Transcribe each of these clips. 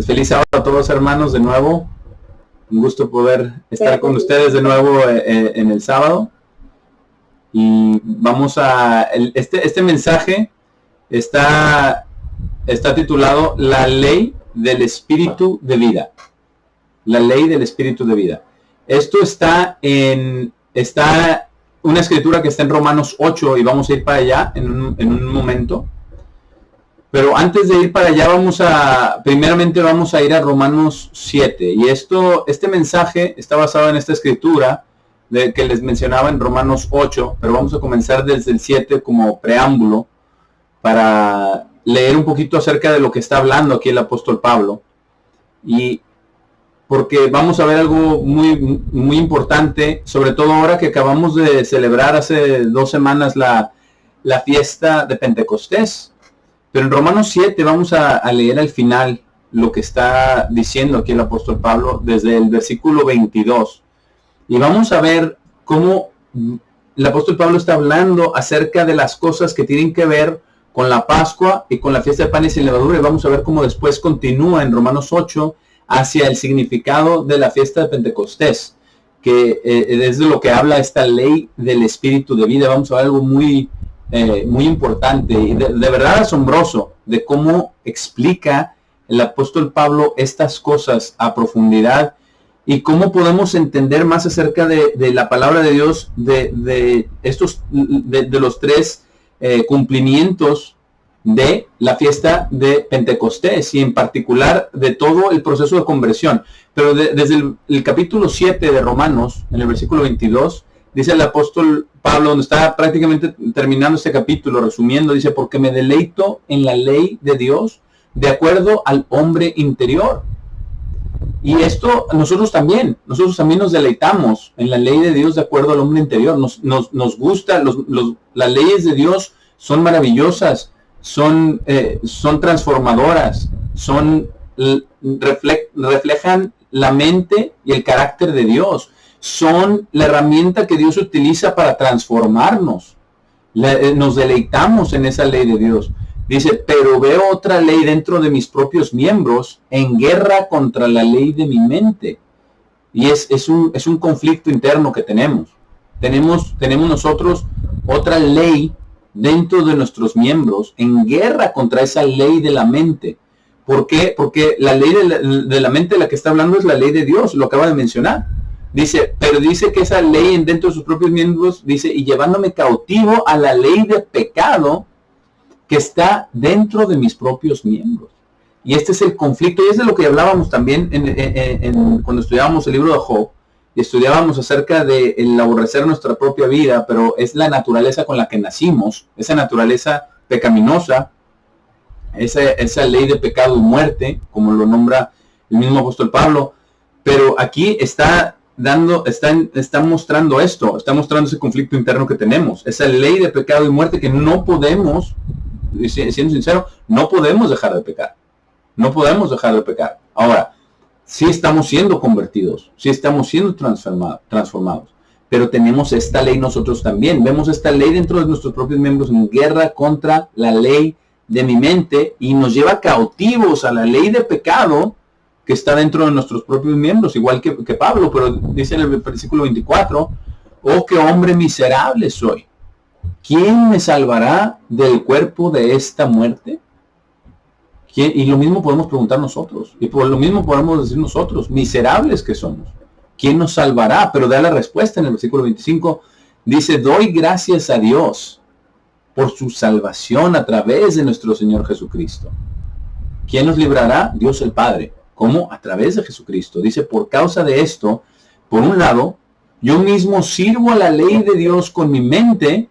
Pues feliz sábado a todos, hermanos, de nuevo. Un gusto poder estar con ustedes de nuevo en el sábado. Y vamos a... Este mensaje está titulado La Ley del Espíritu de Vida. La Ley del Espíritu de Vida. Esto está una escritura que está en Romanos 8 y vamos a ir para allá en un momento. Pero antes de ir para allá primeramente vamos a ir a Romanos 7. Y este mensaje está basado en esta escritura que les mencionaba en Romanos 8, pero vamos a comenzar desde el 7 como preámbulo para leer un poquito acerca de lo que está hablando aquí el apóstol Pablo. Y porque vamos a ver algo muy, muy importante, sobre todo ahora que acabamos de celebrar hace 2 semanas la fiesta de Pentecostés. Pero en Romanos 7 vamos a leer al final lo que está diciendo aquí el apóstol Pablo desde el versículo 22. Y vamos a ver cómo el apóstol Pablo está hablando acerca de las cosas que tienen que ver con la Pascua y con la fiesta de panes sin levadura. Y vamos a ver cómo después continúa en Romanos 8 hacia el significado de la fiesta de Pentecostés, que es de lo que habla esta ley del Espíritu de vida. Vamos a ver algo muy importante y de verdad asombroso de cómo explica el apóstol Pablo estas cosas a profundidad y cómo podemos entender más acerca de la palabra de Dios, de los 3 cumplimientos de la fiesta de Pentecostés y en particular de todo el proceso de conversión. Pero desde el capítulo 7 de Romanos, en el versículo 22, dice el apóstol Pablo, donde está prácticamente terminando este capítulo, resumiendo, dice, porque me deleito en la ley de Dios de acuerdo al hombre interior. Y esto nosotros también nos deleitamos en la ley de Dios de acuerdo al hombre interior. Nos gusta, las leyes de Dios son maravillosas, son transformadoras, reflejan la mente y el carácter de Dios. Son la herramienta que Dios utiliza para transformarnos. Nos deleitamos en esa ley de Dios. Dice, pero veo otra ley dentro de mis propios miembros en guerra contra la ley de mi mente. Y es un conflicto interno que tenemos. Tenemos nosotros otra ley dentro de nuestros miembros en guerra contra esa ley de la mente. ¿Por qué? Porque la ley de la mente de la que está hablando es la ley de Dios, lo acaba de mencionar. Dice que esa ley dentro de sus propios miembros, dice, y llevándome cautivo a la ley de pecado que está dentro de mis propios miembros. Y este es el conflicto, y es de lo que hablábamos también cuando estudiábamos el libro de Job, y estudiábamos acerca de el aborrecer nuestra propia vida, pero es la naturaleza con la que nacimos, esa naturaleza pecaminosa, esa ley de pecado y muerte, como lo nombra el mismo apóstol Pablo. Pero aquí está mostrando esto, está mostrando ese conflicto interno que tenemos, esa ley de pecado y muerte que no podemos, siendo sincero, no podemos dejar de pecar. No podemos dejar de pecar. Ahora, sí estamos siendo convertidos, sí estamos siendo transformados, pero tenemos esta ley nosotros también. Vemos esta ley dentro de nuestros propios miembros en guerra contra la ley de mi mente y nos lleva cautivos a la ley de pecado que está dentro de nuestros propios miembros, igual que Pablo, pero dice en el versículo 24, oh, qué hombre miserable soy. ¿Quién me salvará del cuerpo de esta muerte? Y lo mismo podemos preguntar nosotros, y por lo mismo podemos decir nosotros, miserables que somos. ¿Quién nos salvará? Pero da la respuesta en el versículo 25, dice, doy gracias a Dios por su salvación a través de nuestro Señor Jesucristo. ¿Quién nos librará? Dios el Padre. ¿Cómo? A través de Jesucristo. Dice, por causa de esto, por un lado, yo mismo sirvo a la ley de Dios con mi mente,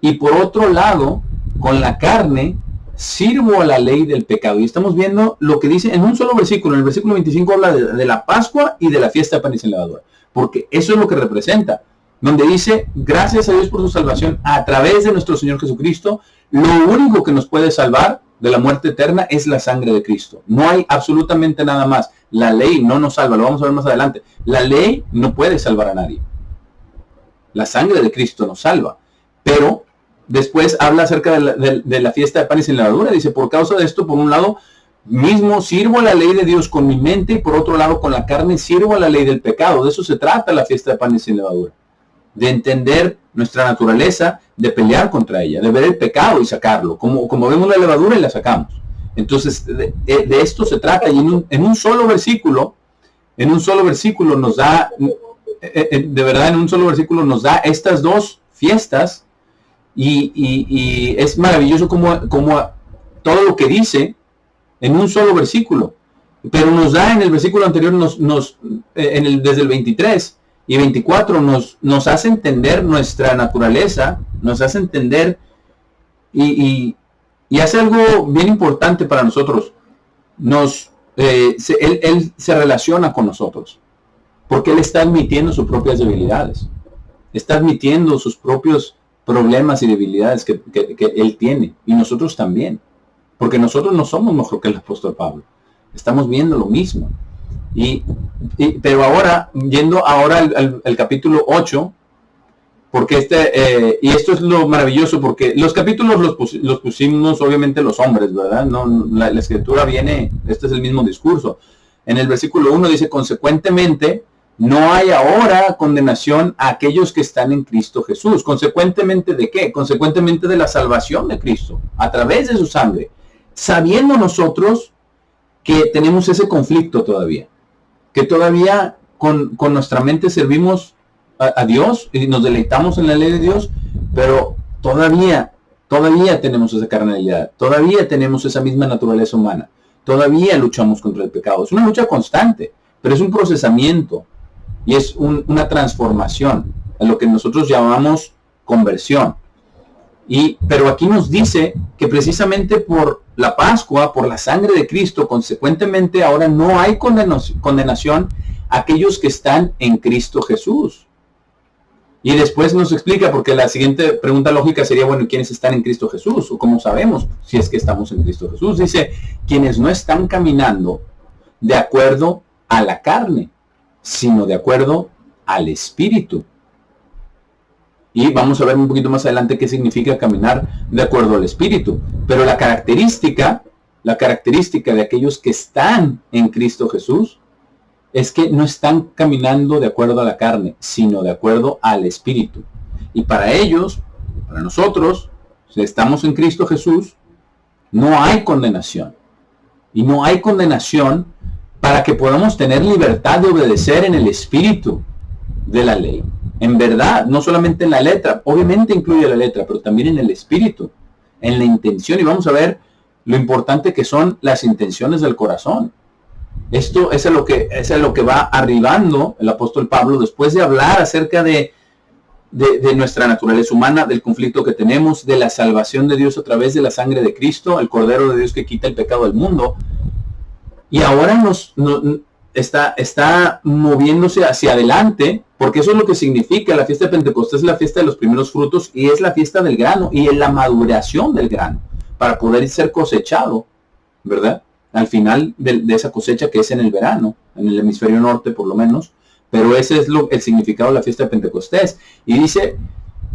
y por otro lado, con la carne, sirvo a la ley del pecado. Y estamos viendo lo que dice en un solo versículo. En el versículo 25 habla de la Pascua y de la fiesta de panes sin levadura. Porque eso es lo que representa. Donde dice, gracias a Dios por su salvación a través de nuestro Señor Jesucristo. Lo único que nos puede salvar de la muerte eterna es la sangre de Cristo. No hay absolutamente nada más. La ley no nos salva, lo vamos a ver más adelante. La ley no puede salvar a nadie. La sangre de Cristo nos salva. Pero después habla acerca de la fiesta de panes sin levadura. Dice, por causa de esto, por un lado, Mismo sirvo a la ley de Dios con mi mente y por otro lado con la carne sirvo a la ley del pecado. De eso se trata la fiesta de panes sin levadura. De entender nuestra naturaleza, de pelear contra ella, de ver el pecado y sacarlo. Como vemos la levadura y la sacamos. Entonces, de esto se trata. Y en un solo versículo nos da, de verdad, en un solo versículo nos da estas dos fiestas. Y es maravilloso como todo lo que dice en un solo versículo, pero nos da en el versículo anterior, desde el 23 y 24, nos hace entender nuestra naturaleza, nos hace entender y hace algo bien importante para nosotros. Él se relaciona con nosotros, porque Él está admitiendo sus propias debilidades, está admitiendo sus propios problemas y debilidades que Él tiene, y nosotros también. Porque nosotros no somos mejor que el apóstol Pablo. Estamos viendo lo mismo. Pero ahora, yendo ahora al capítulo 8, porque y esto es lo maravilloso, porque los capítulos los pusimos obviamente los hombres, ¿verdad? No, la escritura viene, este es el mismo discurso. En el versículo 1 dice, consecuentemente, no hay ahora condenación a aquellos que están en Cristo Jesús. ¿Consecuentemente de qué? Consecuentemente de la salvación de Cristo, a través de su sangre. Sabiendo nosotros que tenemos ese conflicto todavía, que todavía con nuestra mente servimos a Dios y nos deleitamos en la ley de Dios, pero todavía tenemos esa carnalidad, todavía tenemos esa misma naturaleza humana, todavía luchamos contra el pecado. Es una lucha constante, pero es un procesamiento y es una transformación, a lo que nosotros llamamos conversión. Pero aquí nos dice que precisamente por la Pascua, por la sangre de Cristo, consecuentemente ahora no hay condenación a aquellos que están en Cristo Jesús. Y después nos explica, porque la siguiente pregunta lógica sería, bueno, ¿quiénes están en Cristo Jesús? ¿O cómo sabemos si es que estamos en Cristo Jesús? Dice, quienes no están caminando de acuerdo a la carne, sino de acuerdo al Espíritu. Y vamos a ver un poquito más adelante qué significa caminar de acuerdo al Espíritu. Pero la característica de aquellos que están en Cristo Jesús es que no están caminando de acuerdo a la carne, sino de acuerdo al Espíritu. Y para ellos, para nosotros, si estamos en Cristo Jesús, no hay condenación. Y no hay condenación para que podamos tener libertad de obedecer en el espíritu de la ley. En verdad, no solamente en la letra, obviamente incluye la letra, pero también en el espíritu, en la intención. Y vamos a ver lo importante que son las intenciones del corazón. Esto es a lo que va arribando el apóstol Pablo después de hablar acerca de nuestra naturaleza humana, del conflicto que tenemos, de la salvación de Dios a través de la sangre de Cristo, el Cordero de Dios que quita el pecado del mundo. Y ahora está moviéndose hacia adelante, porque eso es lo que significa la fiesta de Pentecostés, es la fiesta de los primeros frutos y es la fiesta del grano y en la maduración del grano para poder ser cosechado, ¿verdad? Al final de esa cosecha que es en el verano, en el hemisferio norte por lo menos, pero ese es el significado de la fiesta de Pentecostés. Y dice,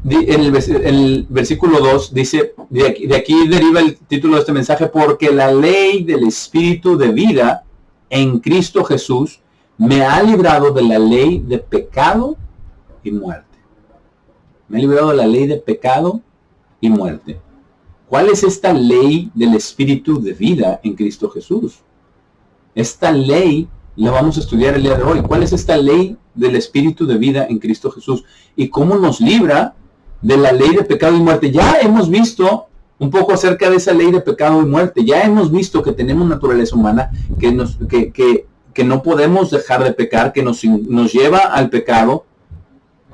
en el versículo 2, dice, de aquí deriva el título de este mensaje, porque la ley del Espíritu de vida en Cristo Jesús me ha librado de la ley de pecado y muerte. Me ha librado de la ley de pecado y muerte. ¿Cuál es esta ley del Espíritu de vida en Cristo Jesús? Esta ley la vamos a estudiar el día de hoy. ¿Cuál es esta ley del Espíritu de vida en Cristo Jesús? ¿Y cómo nos libra de la ley de pecado y muerte? Ya hemos visto un poco acerca de esa ley de pecado y muerte. Ya hemos visto que tenemos naturaleza humana, que no podemos dejar de pecar, que nos lleva al pecado,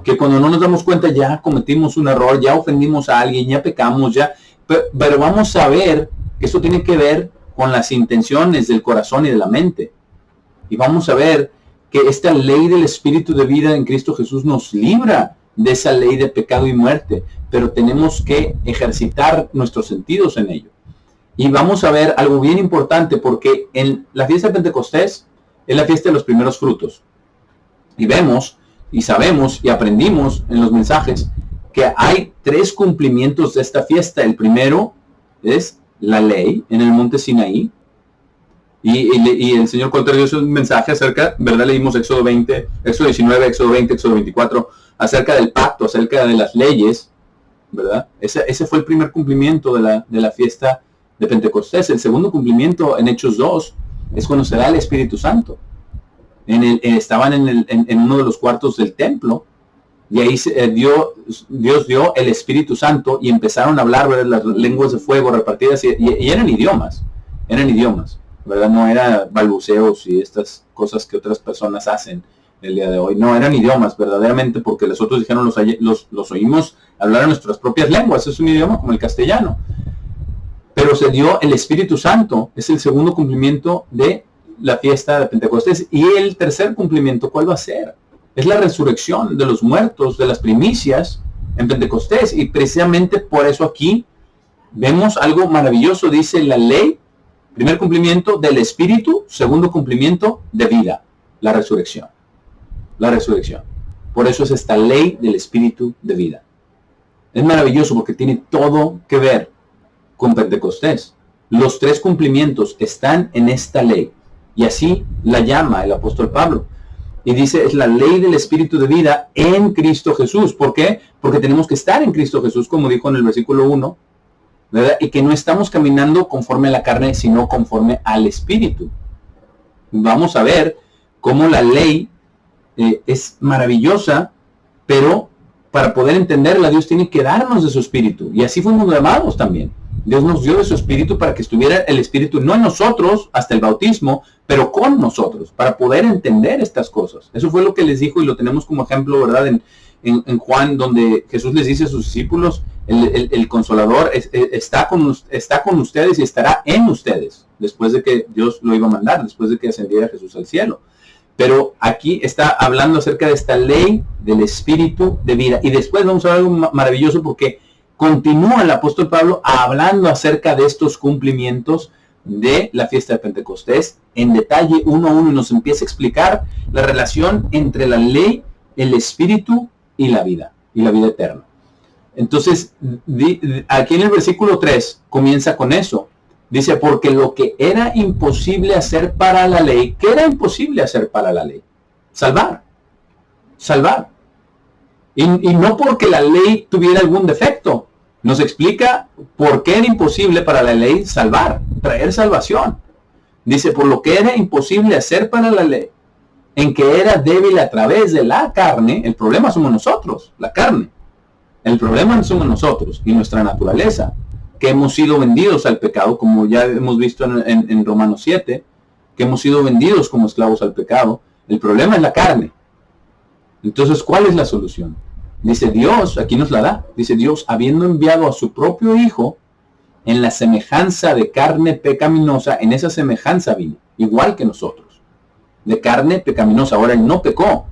que cuando no nos damos cuenta ya cometimos un error, ya ofendimos a alguien, ya pecamos, ya. Pero vamos a ver que eso tiene que ver con las intenciones del corazón y de la mente. Y vamos a ver que esta ley del Espíritu de vida en Cristo Jesús nos libra de esa ley de pecado y muerte, pero tenemos que ejercitar nuestros sentidos en ello. Y vamos a ver algo bien importante, porque en la fiesta de Pentecostés es la fiesta de los primeros frutos. Y vemos, y sabemos, y aprendimos en los mensajes, que hay 3 cumplimientos de esta fiesta. El primero es la ley en el monte Sinaí. Y el Señor cuando dio un mensaje acerca, ¿verdad? Leímos Éxodo 20, Éxodo 19, Éxodo 20, Éxodo 24, acerca del pacto, acerca de las leyes, ¿verdad? Ese fue el primer cumplimiento de la fiesta de Pentecostés. El segundo cumplimiento en Hechos 2 es cuando se da el Espíritu Santo. Estaban en uno de los cuartos del templo y ahí Dios dio el Espíritu Santo y empezaron a hablar, ¿verdad? Las lenguas de fuego repartidas y eran idiomas, ¿verdad? No era balbuceos y estas cosas que otras personas hacen el día de hoy. No, eran idiomas verdaderamente, porque los otros dijeron los oímos hablar en nuestras propias lenguas. Es un idioma como el castellano. Pero se dio el Espíritu Santo. Es el segundo cumplimiento de la fiesta de Pentecostés. Y el tercer cumplimiento, ¿cuál va a ser? Es la resurrección de los muertos, de las primicias en Pentecostés. Y precisamente por eso aquí vemos algo maravilloso. Dice la ley, primer cumplimiento del Espíritu, segundo cumplimiento de vida, la resurrección. La resurrección. Por eso es esta ley del Espíritu de vida. Es maravilloso porque tiene todo que ver con Pentecostés. Los tres cumplimientos están en esta ley. Y así la llama el apóstol Pablo. Y dice, es la ley del Espíritu de vida en Cristo Jesús. ¿Por qué? Porque tenemos que estar en Cristo Jesús, como dijo en el versículo 1, ¿verdad? Y que no estamos caminando conforme a la carne, sino conforme al Espíritu. Vamos a ver cómo la ley es maravillosa, pero para poder entenderla, Dios tiene que darnos de su Espíritu. Y así fuimos llamados también. Dios nos dio de su Espíritu para que estuviera el Espíritu, no en nosotros, hasta el bautismo, pero con nosotros, para poder entender estas cosas. Eso fue lo que les dijo y lo tenemos como ejemplo, ¿verdad? En Juan, donde Jesús les dice a sus discípulos, el Consolador está con ustedes y estará en ustedes, después de que Dios lo iba a mandar, después de que ascendiera Jesús al cielo. Pero aquí está hablando acerca de esta ley del Espíritu de vida. Y después vamos a ver algo maravilloso, porque continúa el apóstol Pablo hablando acerca de estos cumplimientos de la fiesta de Pentecostés en detalle uno a uno, y nos empieza a explicar la relación entre la ley, el Espíritu y la vida eterna. Entonces, aquí en el versículo 3 comienza con eso. Dice, porque lo que era imposible hacer para la ley, ¿qué era imposible hacer para la ley? Salvar. Y no porque la ley tuviera algún defecto. Nos explica por qué era imposible para la ley salvar, traer salvación. Dice, por lo que era imposible hacer para la ley, en que era débil a través de la carne. El problema somos nosotros, la carne. El problema somos nosotros y nuestra naturaleza, que hemos sido vendidos al pecado, como ya hemos visto en Romanos 7, que hemos sido vendidos como esclavos al pecado. El problema es la carne. Entonces, ¿cuál es la solución? Dice Dios, aquí nos la da, dice Dios, habiendo enviado a su propio Hijo en la semejanza de carne pecaminosa, en esa semejanza vino, igual que nosotros, de carne pecaminosa. Ahora él no pecó,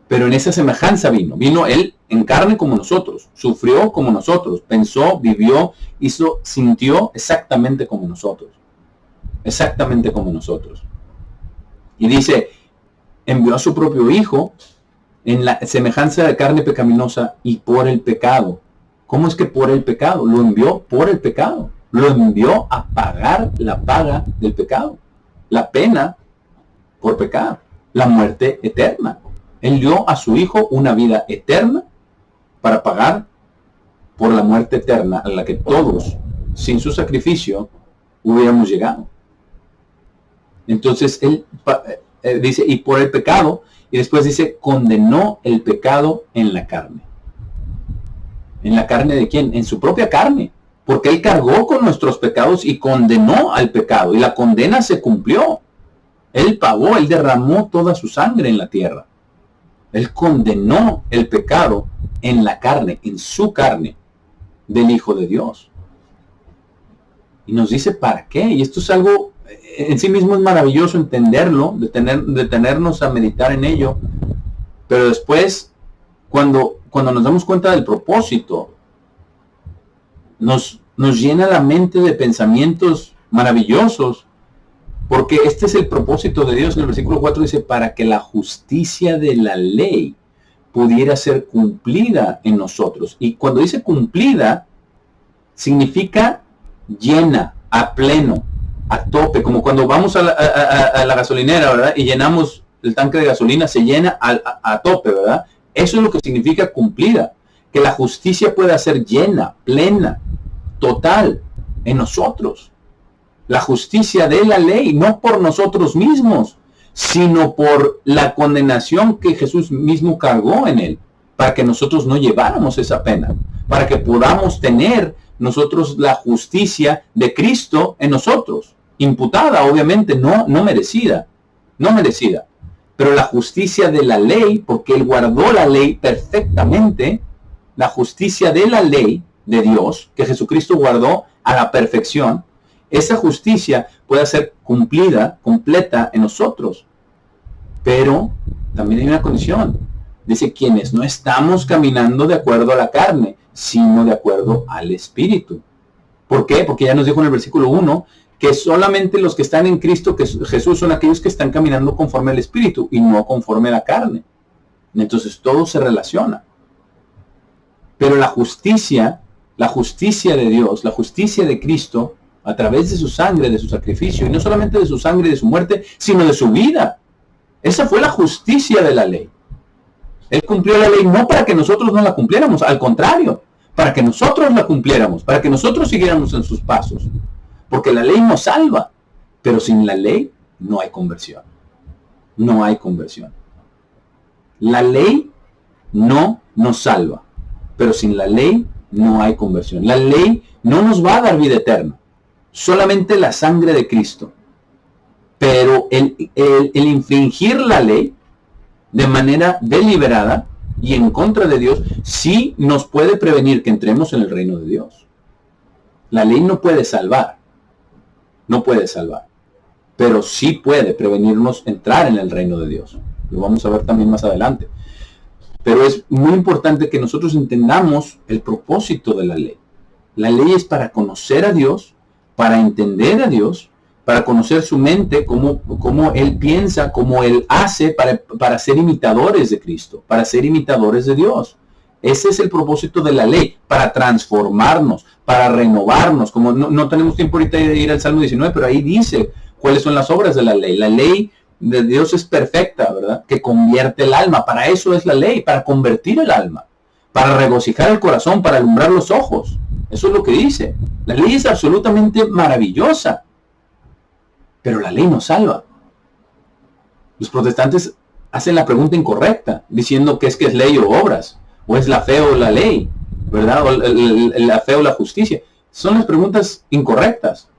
pero en esa semejanza vino él en carne como nosotros, sufrió como nosotros, pensó, vivió, sintió exactamente como nosotros. Y dice, envió a su propio Hijo en la semejanza de carne pecaminosa y por el pecado. ¿Cómo es que por el pecado? Lo envió por el pecado. Lo envió a pagar la paga del pecado. La pena por pecar. La muerte eterna. Él dio a su Hijo una vida eterna para pagar por la muerte eterna a la que todos, sin su sacrificio, hubiéramos llegado. Entonces, él dice, y por el pecado, y después dice, condenó el pecado en la carne. ¿En la carne de quién? En su propia carne. Porque él cargó con nuestros pecados y condenó al pecado. Y la condena se cumplió. Él pagó, él derramó toda su sangre en la tierra. Él condenó el pecado en la carne, en su carne, del Hijo de Dios. Y nos dice para qué. Y esto es algo, en sí mismo es maravilloso entenderlo, detenernos a meditar en ello. Pero después, cuando nos damos cuenta del propósito, nos llena la mente de pensamientos maravillosos. Porque este es el propósito de Dios. En el versículo 4 dice, para que la justicia de la ley pudiera ser cumplida en nosotros. Y cuando dice cumplida, significa llena, a pleno. a tope, como cuando vamos a la gasolinera, ¿verdad? Y llenamos el tanque de gasolina, se llena a tope, ¿verdad? Eso es lo que significa cumplida, que la justicia pueda ser llena, plena, total, en nosotros. La justicia de la ley, no por nosotros mismos, sino por la condenación que Jesús mismo cargó en él, para que nosotros no lleváramos esa pena, para que podamos tener nosotros la justicia de Cristo en nosotros, imputada, obviamente, no merecida, pero la justicia de la ley, porque él guardó la ley perfectamente, la justicia de la ley de Dios, que Jesucristo guardó a la perfección, esa justicia puede ser cumplida, completa en nosotros. Pero también hay una condición. Dice, quienes no estamos caminando de acuerdo a la carne, sino de acuerdo al Espíritu. ¿Por qué? Porque ya nos dijo en el versículo 1 que solamente los que están en Cristo Jesús son aquellos que están caminando conforme al Espíritu y no conforme a la carne. Entonces todo se relaciona. Pero la justicia de Dios, la justicia de Cristo, a través de su sangre, de su sacrificio, y no solamente de su sangre y de su muerte, sino de su vida. Esa fue la justicia de la ley. Él cumplió la ley no para que nosotros no la cumpliéramos, al contrario, para que nosotros la cumpliéramos, para que nosotros siguiéramos en sus pasos. Porque la ley nos salva, pero sin la ley no hay conversión. No hay conversión. La ley no nos salva, pero sin la ley no hay conversión. La ley no nos va a dar vida eterna, solamente la sangre de Cristo. Pero el infringir la ley de manera deliberada y en contra de Dios, sí nos puede prevenir que entremos en el reino de Dios. La ley no puede salvar, pero sí puede prevenirnos entrar en el reino de Dios. Lo vamos a ver también más adelante. Pero es muy importante que nosotros entendamos el propósito de la ley. La ley es para conocer a Dios, para entender a Dios, para conocer su mente, cómo Él piensa, cómo Él hace, para ser imitadores de Cristo, para ser imitadores de Dios. Ese es el propósito de la ley, para transformarnos, para renovarnos. Como no tenemos tiempo ahorita de ir al Salmo 19, pero ahí dice cuáles son las obras de la ley. La ley de Dios es perfecta, ¿verdad? Que convierte el alma. Para eso es la ley, para convertir el alma, para regocijar el corazón, para alumbrar los ojos. Eso es lo que dice. La ley es absolutamente maravillosa. Pero la ley no salva. Los protestantes hacen la pregunta incorrecta, diciendo que es ley o obras, o es la fe o la ley, ¿verdad? O la fe o la justicia. Son las preguntas incorrectas.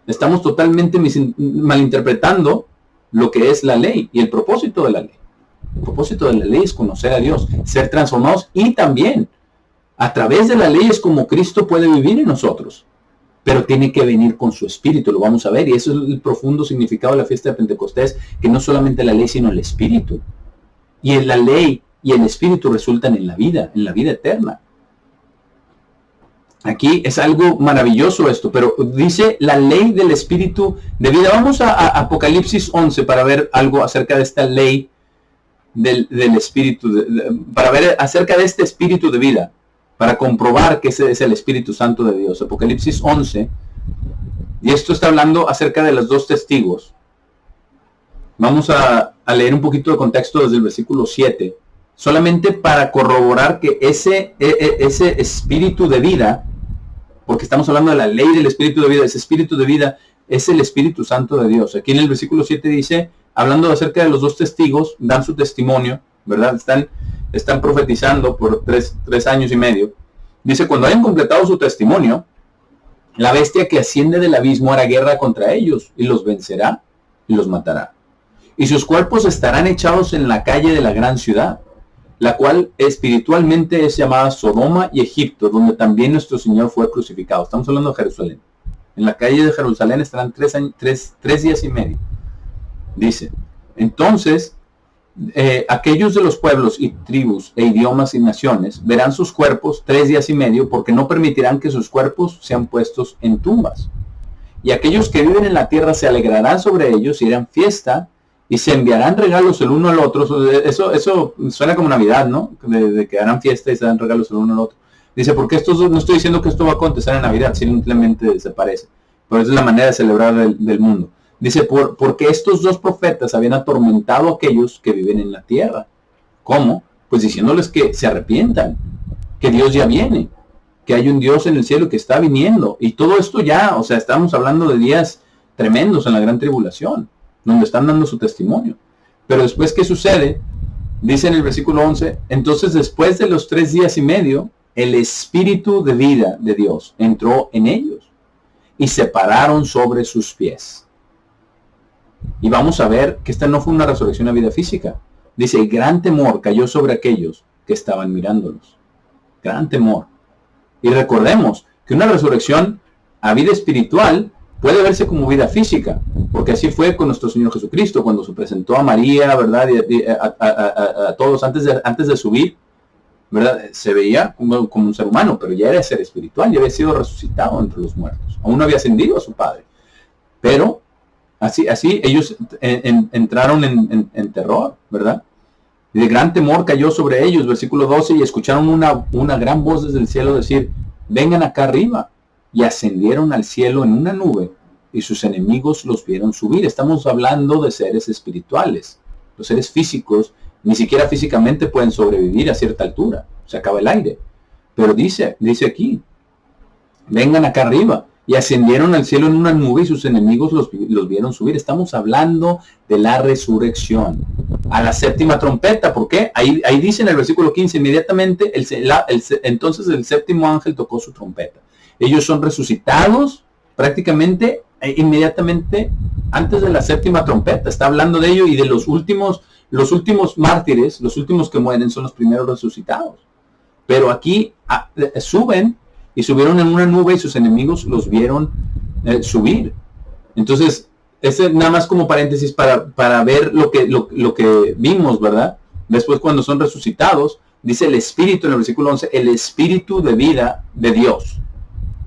Estamos totalmente malinterpretando lo que es la ley y el propósito de la ley. El propósito de la ley es conocer a Dios, ser transformados, y también a través de la ley es como Cristo puede vivir en nosotros. Pero tiene que venir con su espíritu, lo vamos a ver, y eso es el profundo significado de la fiesta de Pentecostés, que no solamente la ley, sino el espíritu. Y en la ley y el espíritu resultan en la vida eterna. Aquí es algo maravilloso esto, pero dice la ley del espíritu de vida. Vamos a Apocalipsis 11 para ver algo acerca de esta ley del espíritu, para ver acerca de este espíritu de vida, para comprobar que ese es el Espíritu Santo de Dios. Apocalipsis 11, y esto está hablando acerca de los dos testigos. Vamos a leer un poquito de contexto desde el versículo 7, solamente para corroborar que ese espíritu de vida, porque estamos hablando de la ley del espíritu de vida, ese espíritu de vida es el Espíritu Santo de Dios. Aquí en el versículo 7 dice, hablando acerca de los dos testigos, dan su testimonio, ¿verdad? Están profetizando por tres años y medio. Dice, cuando hayan completado su testimonio, la bestia que asciende del abismo hará guerra contra ellos y los vencerá y los matará. Y sus cuerpos estarán echados en la calle de la gran ciudad, la cual espiritualmente es llamada Sodoma y Egipto, donde también nuestro Señor fue crucificado. Estamos hablando de Jerusalén. En la calle de Jerusalén estarán 3 días y medio. Dice, entonces, aquellos de los pueblos y tribus e idiomas y naciones verán sus cuerpos 3 días y medio, porque no permitirán que sus cuerpos sean puestos en tumbas. Y aquellos que viven en la tierra se alegrarán sobre ellos y harán fiesta y se enviarán regalos el uno al otro. Eso suena como Navidad, ¿no? De que harán fiesta y se dan regalos el uno al otro. Dice, porque no estoy diciendo que esto va a acontecer en Navidad, simplemente se parece. pero es la manera de celebrar del mundo. Dice, porque estos dos profetas habían atormentado a aquellos que viven en la tierra. ¿Cómo? Pues diciéndoles que se arrepientan, que Dios ya viene, que hay un Dios en el cielo que está viniendo. Y todo esto ya, o sea, estamos hablando de días tremendos en la gran tribulación, donde están dando su testimonio. Pero después, ¿qué sucede? Dice en el versículo 11, entonces después de los 3 días y medio, el espíritu de vida de Dios entró en ellos y se pararon sobre sus pies. Y vamos a ver que esta no fue una resurrección a vida física. Dice, gran temor cayó sobre aquellos que estaban mirándolos. Gran temor. Y recordemos que una resurrección a vida espiritual puede verse como vida física, porque así fue con nuestro Señor Jesucristo, cuando se presentó a María, ¿verdad? Y a todos antes de subir, ¿verdad? Se veía como un ser humano, pero ya era ser espiritual, ya había sido resucitado entre los muertos. Aún no había ascendido a su Padre. Pero así ellos entraron en terror, ¿verdad? Y de gran temor cayó sobre ellos, versículo 12, y escucharon una gran voz desde el cielo decir, vengan acá arriba. Y ascendieron al cielo en una nube, y sus enemigos los vieron subir. Estamos hablando de seres espirituales. Los seres físicos, ni siquiera físicamente pueden sobrevivir a cierta altura. Se acaba el aire. Pero dice aquí, vengan acá arriba. Y ascendieron al cielo en una nube y sus enemigos los vieron subir. Estamos hablando de la resurrección. A la séptima trompeta. ¿Por qué? Ahí dice en el versículo 15, inmediatamente, entonces el séptimo ángel tocó su trompeta. Ellos son resucitados prácticamente inmediatamente antes de la séptima trompeta. Está hablando de ello y de los últimos mártires, los últimos que mueren son los primeros resucitados. Pero aquí suben y subieron en una nube y sus enemigos los vieron subir. Entonces, nada más como paréntesis para ver lo que vimos, ¿verdad? Después cuando son resucitados, dice el Espíritu en el versículo 11, el Espíritu de vida de Dios.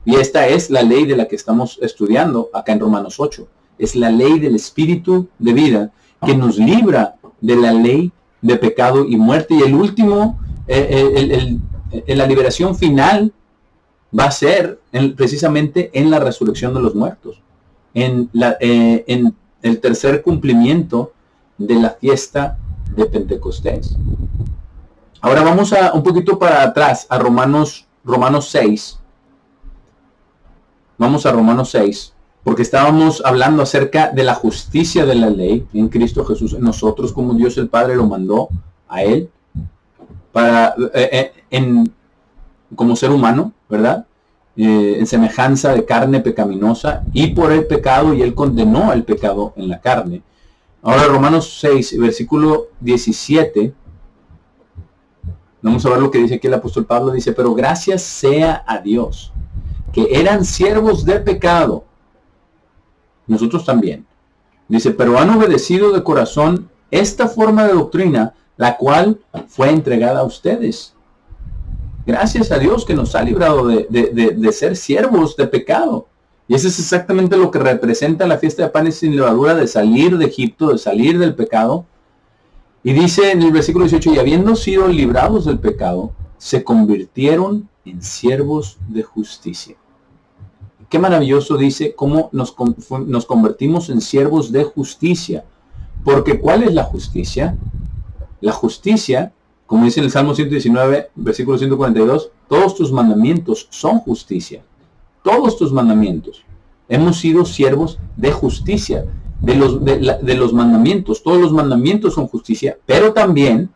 Y esta es la ley de la que estamos estudiando acá en Romanos 8. Es la ley del Espíritu de vida que nos libra de la ley de pecado y muerte. Y el último, la liberación final va a ser precisamente en la resurrección de los muertos. En el tercer cumplimiento de la fiesta de Pentecostés. Ahora vamos un poquito para atrás a Romanos 6. Vamos a Romanos 6, porque estábamos hablando acerca de la justicia de la ley en Cristo Jesús. Nosotros, como Dios el Padre lo mandó a Él, como ser humano, ¿verdad? En semejanza de carne pecaminosa, y por el pecado, y Él condenó el pecado en la carne. Ahora Romanos 6, versículo 17, vamos a ver lo que dice aquí el apóstol Pablo. Dice, pero gracias sea a Dios, que eran siervos de pecado, nosotros también. Dice, pero han obedecido de corazón esta forma de doctrina, la cual fue entregada a ustedes. Gracias a Dios que nos ha librado de ser siervos de pecado. Y eso es exactamente lo que representa la fiesta de panes sin levadura, de salir de Egipto, de salir del pecado. Y dice en el versículo 18, y habiendo sido librados del pecado, se convirtieron en siervos de justicia. Qué maravilloso, dice, cómo nos convertimos en siervos de justicia. Porque ¿cuál es la justicia? La justicia, como dice en el Salmo 119, versículo 142, todos tus mandamientos son justicia. Todos tus mandamientos. Hemos sido siervos de justicia. De los mandamientos. Todos los mandamientos son justicia. Pero también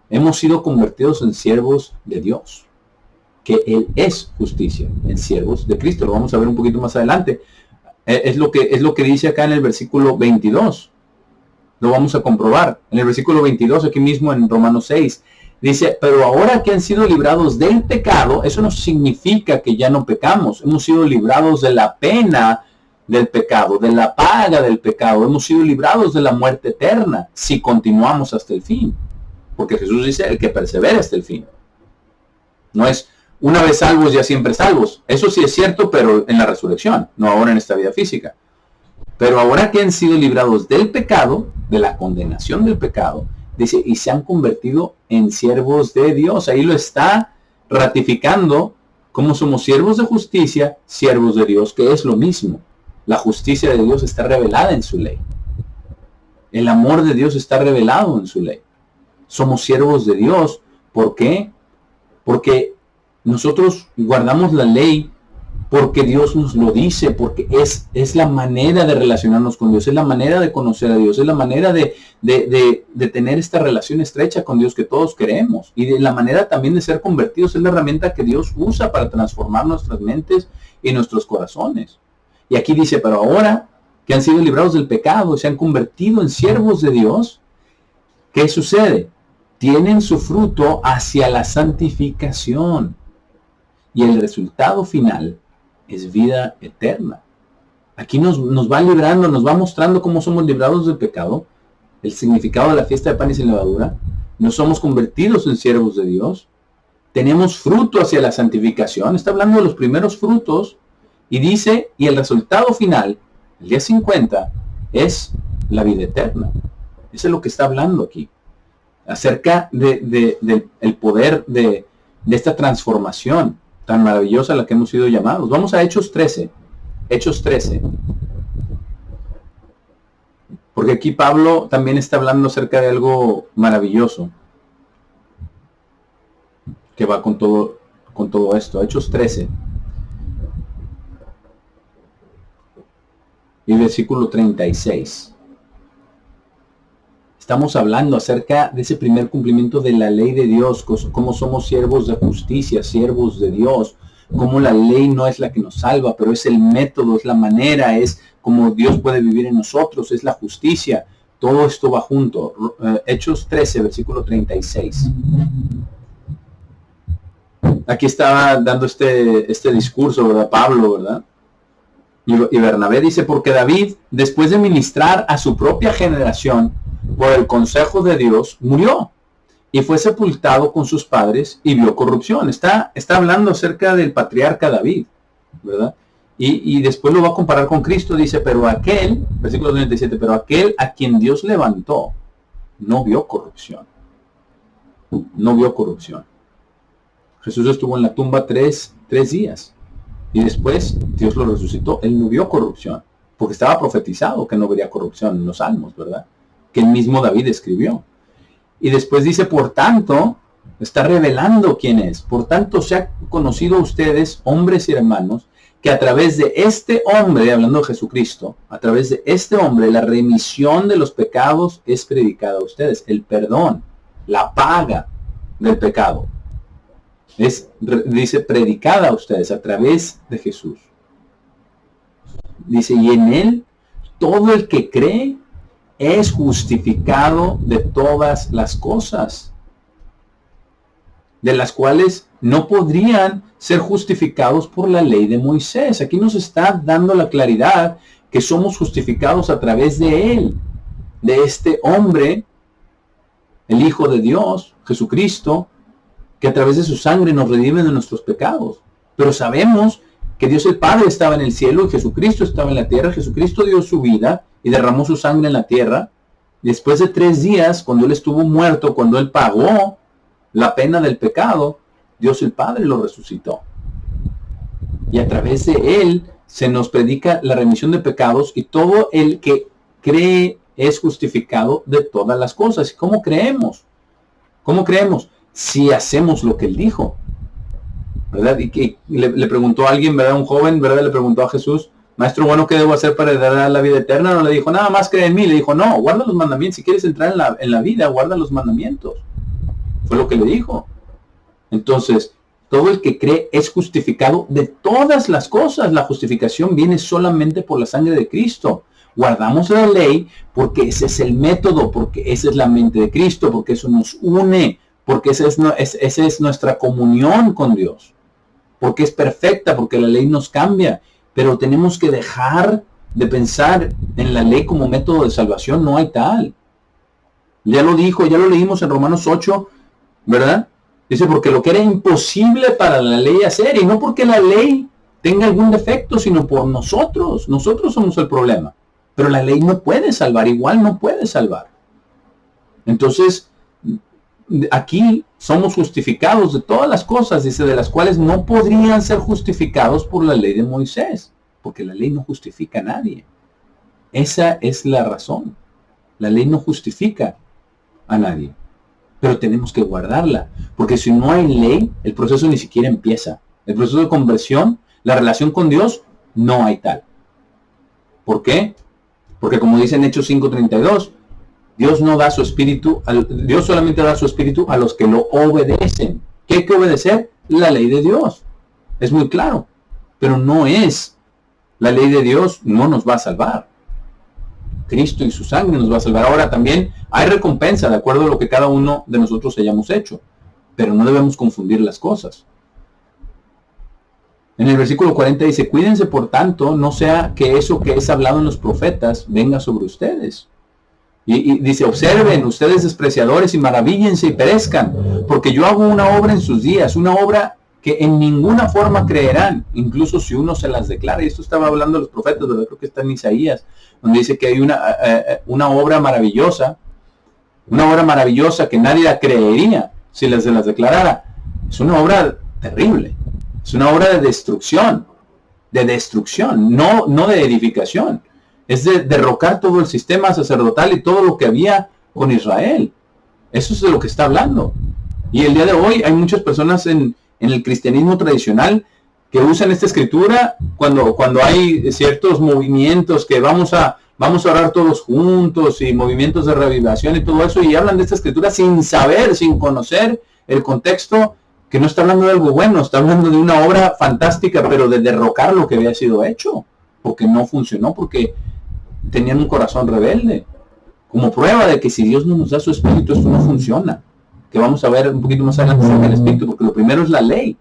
hemos sido convertidos en siervos de Dios. Que Él es justicia, en siervos de Cristo. Lo vamos a ver un poquito más adelante. Es lo que dice acá en el versículo 22. Lo vamos a comprobar. En el versículo 22, aquí mismo en Romanos 6, dice, pero ahora que han sido librados del pecado, eso no significa que ya no pecamos. Hemos sido librados de la pena del pecado, de la paga del pecado. Hemos sido librados de la muerte eterna si continuamos hasta el fin. Porque Jesús dice, el que persevera hasta el fin. No es una vez salvos, ya siempre salvos. Eso sí es cierto, pero en la resurrección, no ahora en esta vida física. Pero ahora que han sido librados del pecado, de la condenación del pecado, dice, y se han convertido en siervos de Dios. Ahí lo está ratificando Como somos siervos de justicia, siervos de Dios, que es lo mismo. La justicia de Dios está revelada en su ley. El amor de Dios está revelado en su ley. Somos siervos de Dios. ¿Por qué? Porque nosotros guardamos la ley porque Dios nos lo dice, porque es la manera de relacionarnos con Dios, es la manera de conocer a Dios, es la manera de tener esta relación estrecha con Dios que todos queremos, y de la manera también de ser convertidos. Es la herramienta que Dios usa para transformar nuestras mentes y nuestros corazones. Y aquí dice, pero ahora que han sido librados del pecado y se han convertido en siervos de Dios, ¿qué sucede? Tienen su fruto hacia la santificación. Y el resultado final es vida eterna. Aquí nos va librando, nos va mostrando cómo somos librados del pecado, el significado de la fiesta de pan y sin levadura. Nos somos convertidos en siervos de Dios. Tenemos fruto hacia la santificación. Está hablando de los primeros frutos. Y dice, y el resultado final, el día 50, es la vida eterna. Eso es lo que está hablando aquí. Acerca del poder de esta transformación tan maravillosa a la que hemos sido llamados. Vamos a Hechos 13. Hechos 13. Porque aquí Pablo también está hablando acerca de algo maravilloso que va con todo esto. Hechos 13. Y versículo 36. Estamos hablando acerca de ese primer cumplimiento de la ley de Dios, cómo somos siervos de justicia, siervos de Dios, cómo la ley no es la que nos salva, pero es el método, es la manera, es como Dios puede vivir en nosotros, es la justicia. Todo esto va junto. Hechos 13, versículo 36. Aquí estaba dando este discurso, ¿verdad? Pablo, ¿verdad? Y Bernabé dice, porque David, después de ministrar a su propia generación, por el consejo de Dios, murió y fue sepultado con sus padres y vio corrupción. Está hablando acerca del patriarca David, ¿verdad? Y después lo va a comparar con Cristo. Dice, pero aquel, versículo 37, pero aquel a quien Dios levantó, no vio corrupción. No vio corrupción. Jesús estuvo en la tumba tres días. Y después Dios lo resucitó. Él no vio corrupción, porque estaba profetizado que no vería corrupción en los Salmos, ¿verdad? Que el mismo David escribió. Y después dice, por tanto, está revelando quién es. Por tanto, se ha conocido a ustedes, hombres y hermanos, que a través de este hombre, hablando de Jesucristo, a través de este hombre, la remisión de los pecados es predicada a ustedes. El perdón, la paga del pecado. Dice, predicada a ustedes a través de Jesús. Dice, y en él, todo el que cree es justificado de todas las cosas, de las cuales no podrían ser justificados por la ley de Moisés. Aquí nos está dando la claridad que somos justificados a través de él, de este hombre, el Hijo de Dios, Jesucristo, que a través de su sangre nos redime de nuestros pecados. Pero sabemos que Dios el Padre estaba en el cielo y Jesucristo estaba en la tierra. Jesucristo dio su vida y derramó su sangre en la tierra. Después de 3 días, cuando Él estuvo muerto, cuando Él pagó la pena del pecado, Dios el Padre lo resucitó. Y a través de Él se nos predica la remisión de pecados, y todo el que cree es justificado de todas las cosas. ¿Y cómo creemos? ¿Cómo creemos? Si hacemos lo que Él dijo, ¿verdad? Y que le preguntó a alguien, ¿verdad? Un joven, ¿verdad? Le preguntó a Jesús, Maestro bueno, ¿qué debo hacer para heredar la vida eterna? No le dijo, nada más cree en mí. Le dijo, no, guarda los mandamientos. Si quieres entrar en la vida, guarda los mandamientos. Fue lo que le dijo. Entonces, todo el que cree es justificado de todas las cosas. La justificación viene solamente por la sangre de Cristo. Guardamos la ley porque ese es el método, porque esa es la mente de Cristo, porque eso nos une, porque esa es nuestra comunión con Dios, porque es perfecta, porque la ley nos cambia. Pero tenemos que dejar de pensar en la ley como método de salvación. No hay tal. Ya lo dijo, ya lo leímos en Romanos 8, ¿verdad? Dice, porque lo que era imposible para la ley hacer, y no porque la ley tenga algún defecto, sino por nosotros. Nosotros somos el problema. Pero la ley no puede salvar, igual no puede salvar. Entonces, aquí somos justificados de todas las cosas, dice, de las cuales no podrían ser justificados por la ley de Moisés, porque la ley no justifica a nadie. Esa es la razón. La ley no justifica a nadie, pero tenemos que guardarla, porque si no hay ley, el proceso ni siquiera empieza. El proceso de conversión, la relación con Dios, no hay tal. ¿Por qué? Porque como dice en Hechos 5:32, Dios no da su espíritu, Dios solamente da su espíritu a los que lo obedecen. ¿Qué hay que obedecer? La ley de Dios. Es muy claro, pero no es. La ley de Dios no nos va a salvar. Cristo y su sangre nos va a salvar. Ahora también hay recompensa de acuerdo a lo que cada uno de nosotros hayamos hecho, pero no debemos confundir las cosas. En el versículo 40 dice, cuídense por tanto, no sea que eso que es hablado en los profetas venga sobre ustedes. Y dice, observen ustedes despreciadores y maravíllense y perezcan, porque yo hago una obra en sus días, una obra que en ninguna forma creerán, incluso si uno se las declara. Y esto estaba hablando de los profetas, ¿verdad? Creo que está en Isaías, donde dice que hay una obra maravillosa que nadie la creería si se las declarara. Es una obra terrible, es una obra de destrucción, no de edificación. Es de derrocar todo el sistema sacerdotal y todo lo que había con Israel. Eso es de lo que está hablando. Y el día de hoy hay muchas personas en el cristianismo tradicional que usan esta escritura cuando hay ciertos movimientos que vamos a orar todos juntos y movimientos de reavivación y todo eso, y hablan de esta escritura sin saber, sin conocer el contexto, que no está hablando de algo bueno, está hablando de una obra fantástica, pero de derrocar lo que había sido hecho, porque no funcionó, porque tenían un corazón rebelde, como prueba de que si Dios no nos da su espíritu, esto no funciona, que vamos a ver un poquito más adelante acerca del espíritu, porque lo primero es la ley.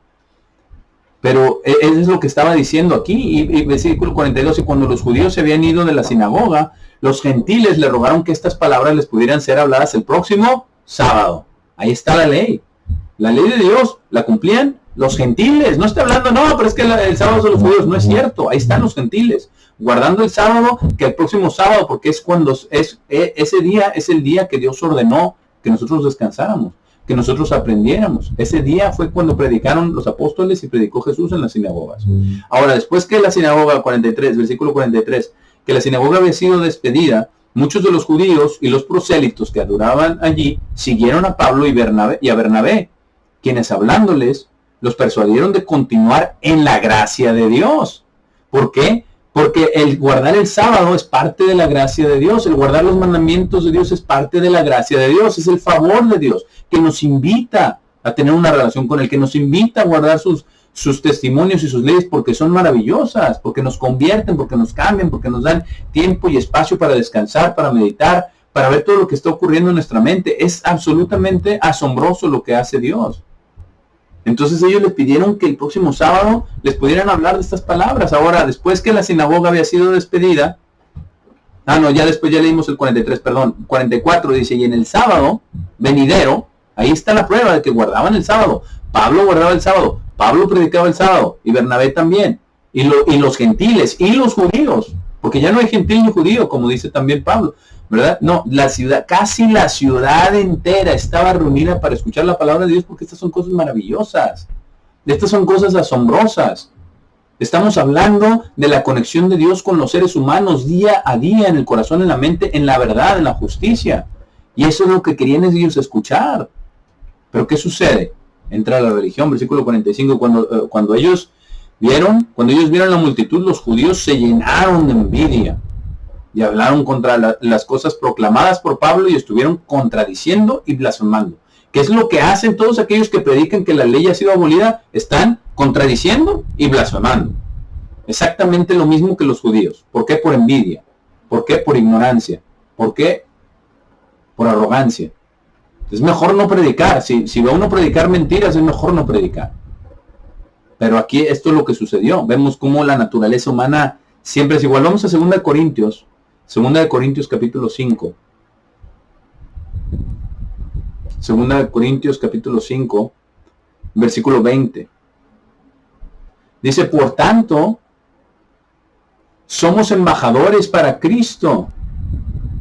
Pero eso es lo que estaba diciendo aquí, y versículo 42, y cuando los judíos se habían ido de la sinagoga, los gentiles le rogaron que estas palabras les pudieran ser habladas el próximo sábado. Ahí está la ley de Dios, la cumplían los gentiles. No está hablando, no, pero es que el sábado son los judíos. No es cierto, ahí están los gentiles, guardando el sábado, que el próximo sábado, porque es cuando ese día es el día que Dios ordenó que nosotros descansáramos, que nosotros aprendiéramos. Ese día fue cuando predicaron los apóstoles y predicó Jesús en las sinagogas. Ahora, después que la sinagoga, versículo 43, que la sinagoga había sido despedida, muchos de los judíos y los prosélitos que adoraban allí siguieron a Pablo y a Bernabé, quienes hablándoles los persuadieron de continuar en la gracia de Dios. ¿Por qué? Porque el guardar el sábado es parte de la gracia de Dios, el guardar los mandamientos de Dios es parte de la gracia de Dios, es el favor de Dios que nos invita a tener una relación con Él, que nos invita a guardar sus testimonios y sus leyes, porque son maravillosas, porque nos convierten, porque nos cambian, porque nos dan tiempo y espacio para descansar, para meditar, para ver todo lo que está ocurriendo en nuestra mente. Es absolutamente asombroso lo que hace Dios. Entonces ellos le pidieron que el próximo sábado les pudieran hablar de estas palabras. Ahora, después que la sinagoga había sido despedida, después ya leímos el 44 dice, y en el sábado venidero, ahí está la prueba de que guardaban el sábado. Pablo guardaba el sábado, Pablo predicaba el sábado, y Bernabé también, y los gentiles, y los judíos, porque ya no hay gentil ni judío, como dice también Pablo, ¿verdad? No, casi la ciudad entera estaba reunida para escuchar la palabra de Dios, porque estas son cosas maravillosas, estas son cosas asombrosas. Estamos hablando de la conexión de Dios con los seres humanos día a día, en el corazón, en la mente, en la verdad, en la justicia. Y eso es lo que querían ellos escuchar. Pero ¿qué sucede? Entra la religión, versículo 45, cuando ellos vieron la multitud, los judíos se llenaron de envidia y hablaron contra las cosas proclamadas por Pablo y estuvieron contradiciendo y blasfemando. ¿Qué es lo que hacen todos aquellos que predican que la ley ha sido abolida? Están contradiciendo y blasfemando. Exactamente lo mismo que los judíos. ¿Por qué? Por envidia. ¿Por qué? Por ignorancia. ¿Por qué? Por arrogancia. Es mejor no predicar. Si va uno a predicar mentiras, es mejor no predicar. Pero aquí esto es lo que sucedió. Vemos cómo la naturaleza humana siempre es igual. Vamos a 2 Corintios capítulo 5. 2 Corintios capítulo 5, versículo 20. Dice, por tanto, somos embajadores para Cristo,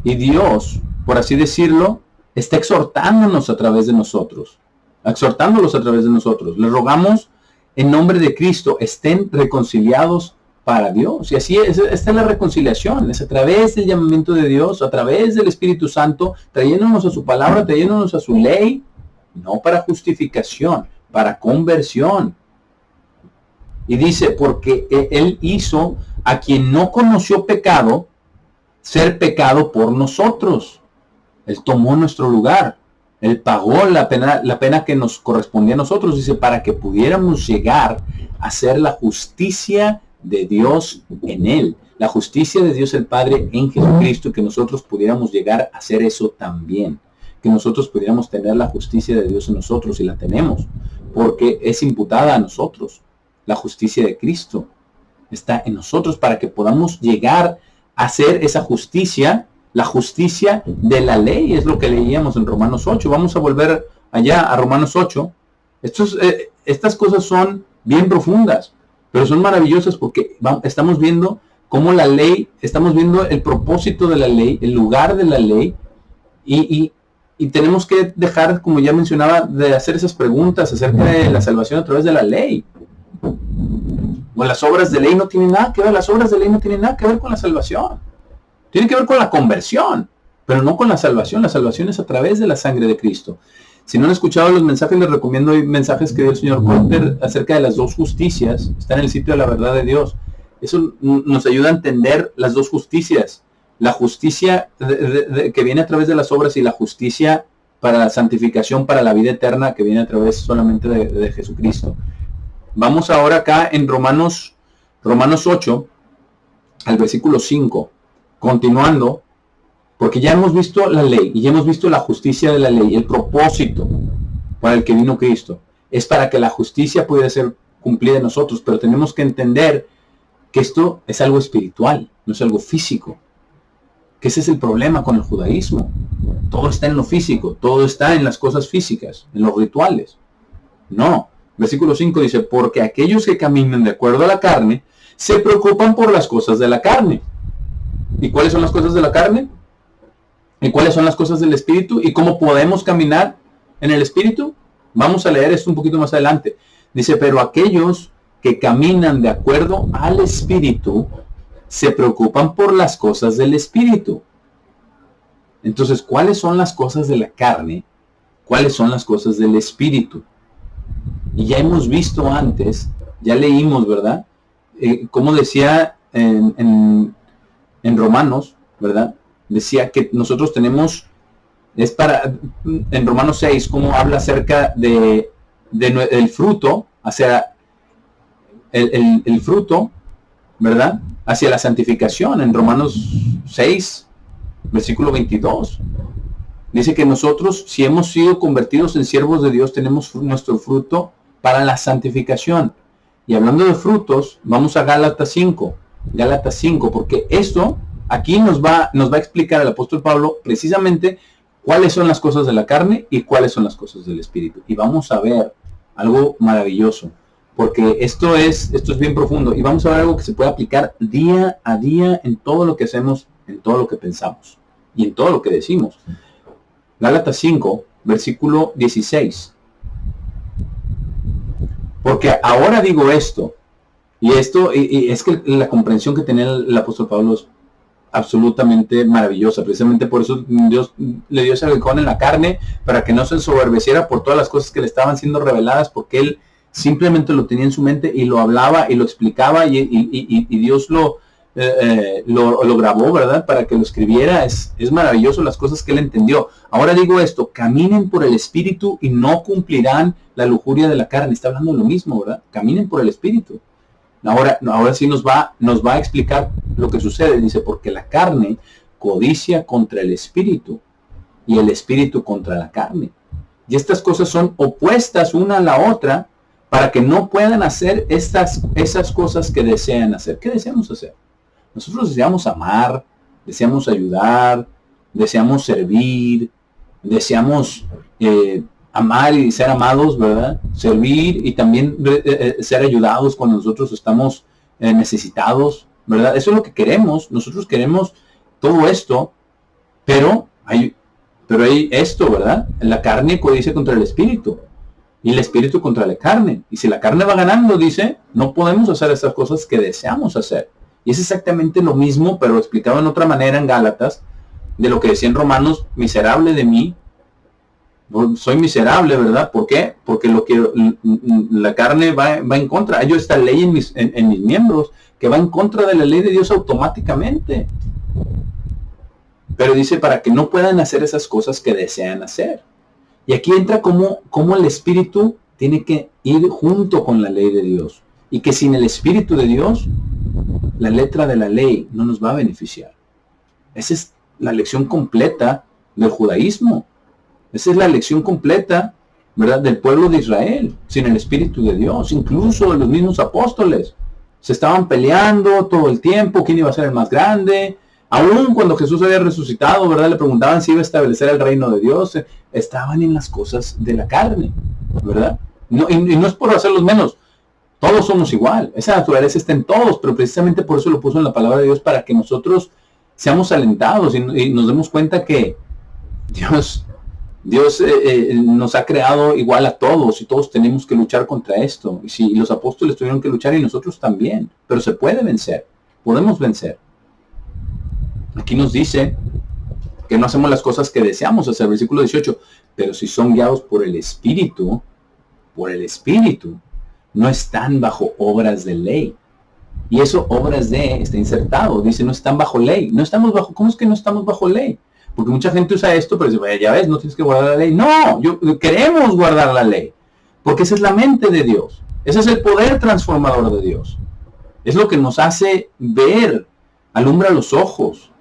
y Dios, por así decirlo, está exhortándonos a través de nosotros, exhortándolos a través de nosotros. Les rogamos en nombre de Cristo, estén reconciliados para Dios. Y así es, esta es la reconciliación, es a través del llamamiento de Dios, a través del Espíritu Santo, trayéndonos a su palabra, trayéndonos a su ley, no para justificación, para conversión. Y dice, porque Él hizo a quien no conoció pecado, ser pecado por nosotros. Él tomó nuestro lugar. Él pagó la pena que nos correspondía a nosotros, dice, para que pudiéramos llegar a ser la justicia de Dios en Él. La justicia de Dios el Padre en Jesucristo, que nosotros pudiéramos llegar a hacer eso también. Que nosotros pudiéramos tener la justicia de Dios en nosotros, y la tenemos, porque es imputada a nosotros. La justicia de Cristo está en nosotros para que podamos llegar a hacer esa justicia, la justicia de la ley, es lo que leíamos en Romanos 8. Vamos a volver allá a Romanos 8. Estas cosas son bien profundas, pero son maravillosas porque estamos viendo cómo la ley, estamos viendo el propósito de la ley, el lugar de la ley, y tenemos que dejar, como ya mencionaba, de hacer esas preguntas acerca de la salvación a través de la ley. O las obras de ley no tienen nada que ver, las obras de ley no tienen nada que ver con la salvación. Tiene que ver con la conversión, pero no con la salvación. La salvación es a través de la sangre de Cristo. Si no han escuchado los mensajes, les recomiendo mensajes que dio el señor Cotter acerca de las dos justicias. Está en el sitio de la verdad de Dios. Eso nos ayuda a entender las dos justicias. La justicia que viene a través de las obras, y la justicia para la santificación, para la vida eterna, que viene a través solamente de Jesucristo. Vamos ahora acá en Romanos 8, al versículo 5. Continuando, porque ya hemos visto la ley y ya hemos visto la justicia de la ley. El propósito para el que vino Cristo es para que la justicia pueda ser cumplida en nosotros, pero tenemos que entender que esto es algo espiritual, no es algo físico, que ese es el problema con el judaísmo. Todo está en lo físico, todo está en las cosas físicas, en los rituales. No, versículo 5 dice, porque aquellos que caminan de acuerdo a la carne se preocupan por las cosas de la carne. ¿Y cuáles son las cosas de la carne? ¿Y cuáles son las cosas del Espíritu? ¿Y cómo podemos caminar en el Espíritu? Vamos a leer esto un poquito más adelante. Dice, pero aquellos que caminan de acuerdo al Espíritu se preocupan por las cosas del Espíritu. Entonces, ¿cuáles son las cosas de la carne? ¿Cuáles son las cosas del Espíritu? Y ya hemos visto antes, ya leímos, ¿verdad? Como decía en Romanos, ¿verdad? Decía que nosotros tenemos, en Romanos 6, como habla acerca del fruto, hacia el fruto, ¿verdad? Hacia la santificación, en Romanos 6, versículo 22. Dice que nosotros, si hemos sido convertidos en siervos de Dios, tenemos nuestro fruto para la santificación. Y hablando de frutos, vamos a Gálatas 5, porque esto aquí nos va a explicar el apóstol Pablo precisamente cuáles son las cosas de la carne y cuáles son las cosas del Espíritu. Y vamos a ver algo maravilloso, porque esto es bien profundo, y vamos a ver algo que se puede aplicar día a día en todo lo que hacemos, en todo lo que pensamos y en todo lo que decimos. Gálatas 5, versículo 16. Porque ahora digo esto, y es que la comprensión que tenía el apóstol Pablo es absolutamente maravillosa. Precisamente por eso Dios le dio ese aguijón en la carne, para que no se ensoberbeciera por todas las cosas que le estaban siendo reveladas, porque él simplemente lo tenía en su mente y lo hablaba y lo explicaba, y Dios lo grabó, ¿verdad? Para que lo escribiera. Es maravilloso las cosas que él entendió. Ahora digo esto, caminen por el Espíritu y no cumplirán la lujuria de la carne. Está hablando de lo mismo, ¿verdad? Caminen por el Espíritu. Ahora sí nos va a explicar lo que sucede. Dice, porque la carne codicia contra el Espíritu, y el Espíritu contra la carne. Y estas cosas son opuestas una a la otra, para que no puedan hacer esas cosas que desean hacer. ¿Qué deseamos hacer? Nosotros deseamos amar, deseamos ayudar, deseamos servir, deseamos amar y ser amados, ¿verdad? Servir y también ser ayudados cuando nosotros estamos necesitados, ¿verdad? Eso es lo que queremos. Nosotros queremos todo esto, pero hay Pero hay esto, ¿verdad? La carne codicia contra el espíritu y el espíritu contra la carne. Y si la carne va ganando, dice, no podemos hacer estas cosas que deseamos hacer. Y es exactamente lo mismo, pero explicado en otra manera en Gálatas, de lo que decía en Romanos, miserable de mí. Soy miserable, ¿verdad? ¿Por qué? Porque lo que la carne va en contra. Hay esta ley en mis miembros que va en contra de la ley de Dios automáticamente. Pero dice, para que no puedan hacer esas cosas que desean hacer. Y aquí entra como el espíritu tiene que ir junto con la ley de Dios. Y que sin el espíritu de Dios, la letra de la ley no nos va a beneficiar. Esa es la lección completa del judaísmo. Esa es la lección completa, ¿verdad?, del pueblo de Israel, sin el espíritu de Dios, incluso de los mismos apóstoles. Se estaban peleando todo el tiempo, quién iba a ser el más grande. Aún cuando Jesús había resucitado, ¿verdad?, le preguntaban si iba a establecer el reino de Dios. Estaban en las cosas de la carne, ¿verdad? No, y no es por hacerlos menos. Todos somos igual. Esa naturaleza está en todos, pero precisamente por eso lo puso en la palabra de Dios, para que nosotros seamos alentados y nos demos cuenta que Dios nos ha creado igual a todos y todos tenemos que luchar contra esto. Y si los apóstoles tuvieron que luchar y nosotros también, pero se puede vencer, podemos vencer. Aquí nos dice que no hacemos las cosas que deseamos hacer, versículo 18, pero si son guiados por el Espíritu, no están bajo obras de ley. Y eso, obras de, está insertado, dice no están bajo ley. No estamos bajo, ¿cómo es que no estamos bajo ley? Porque mucha gente usa esto, pero dice, ya ves, no tienes que guardar la ley. No, queremos guardar la ley, porque esa es la mente de Dios. Ese es el poder transformador de Dios. Es lo que nos hace ver, alumbra los ojos,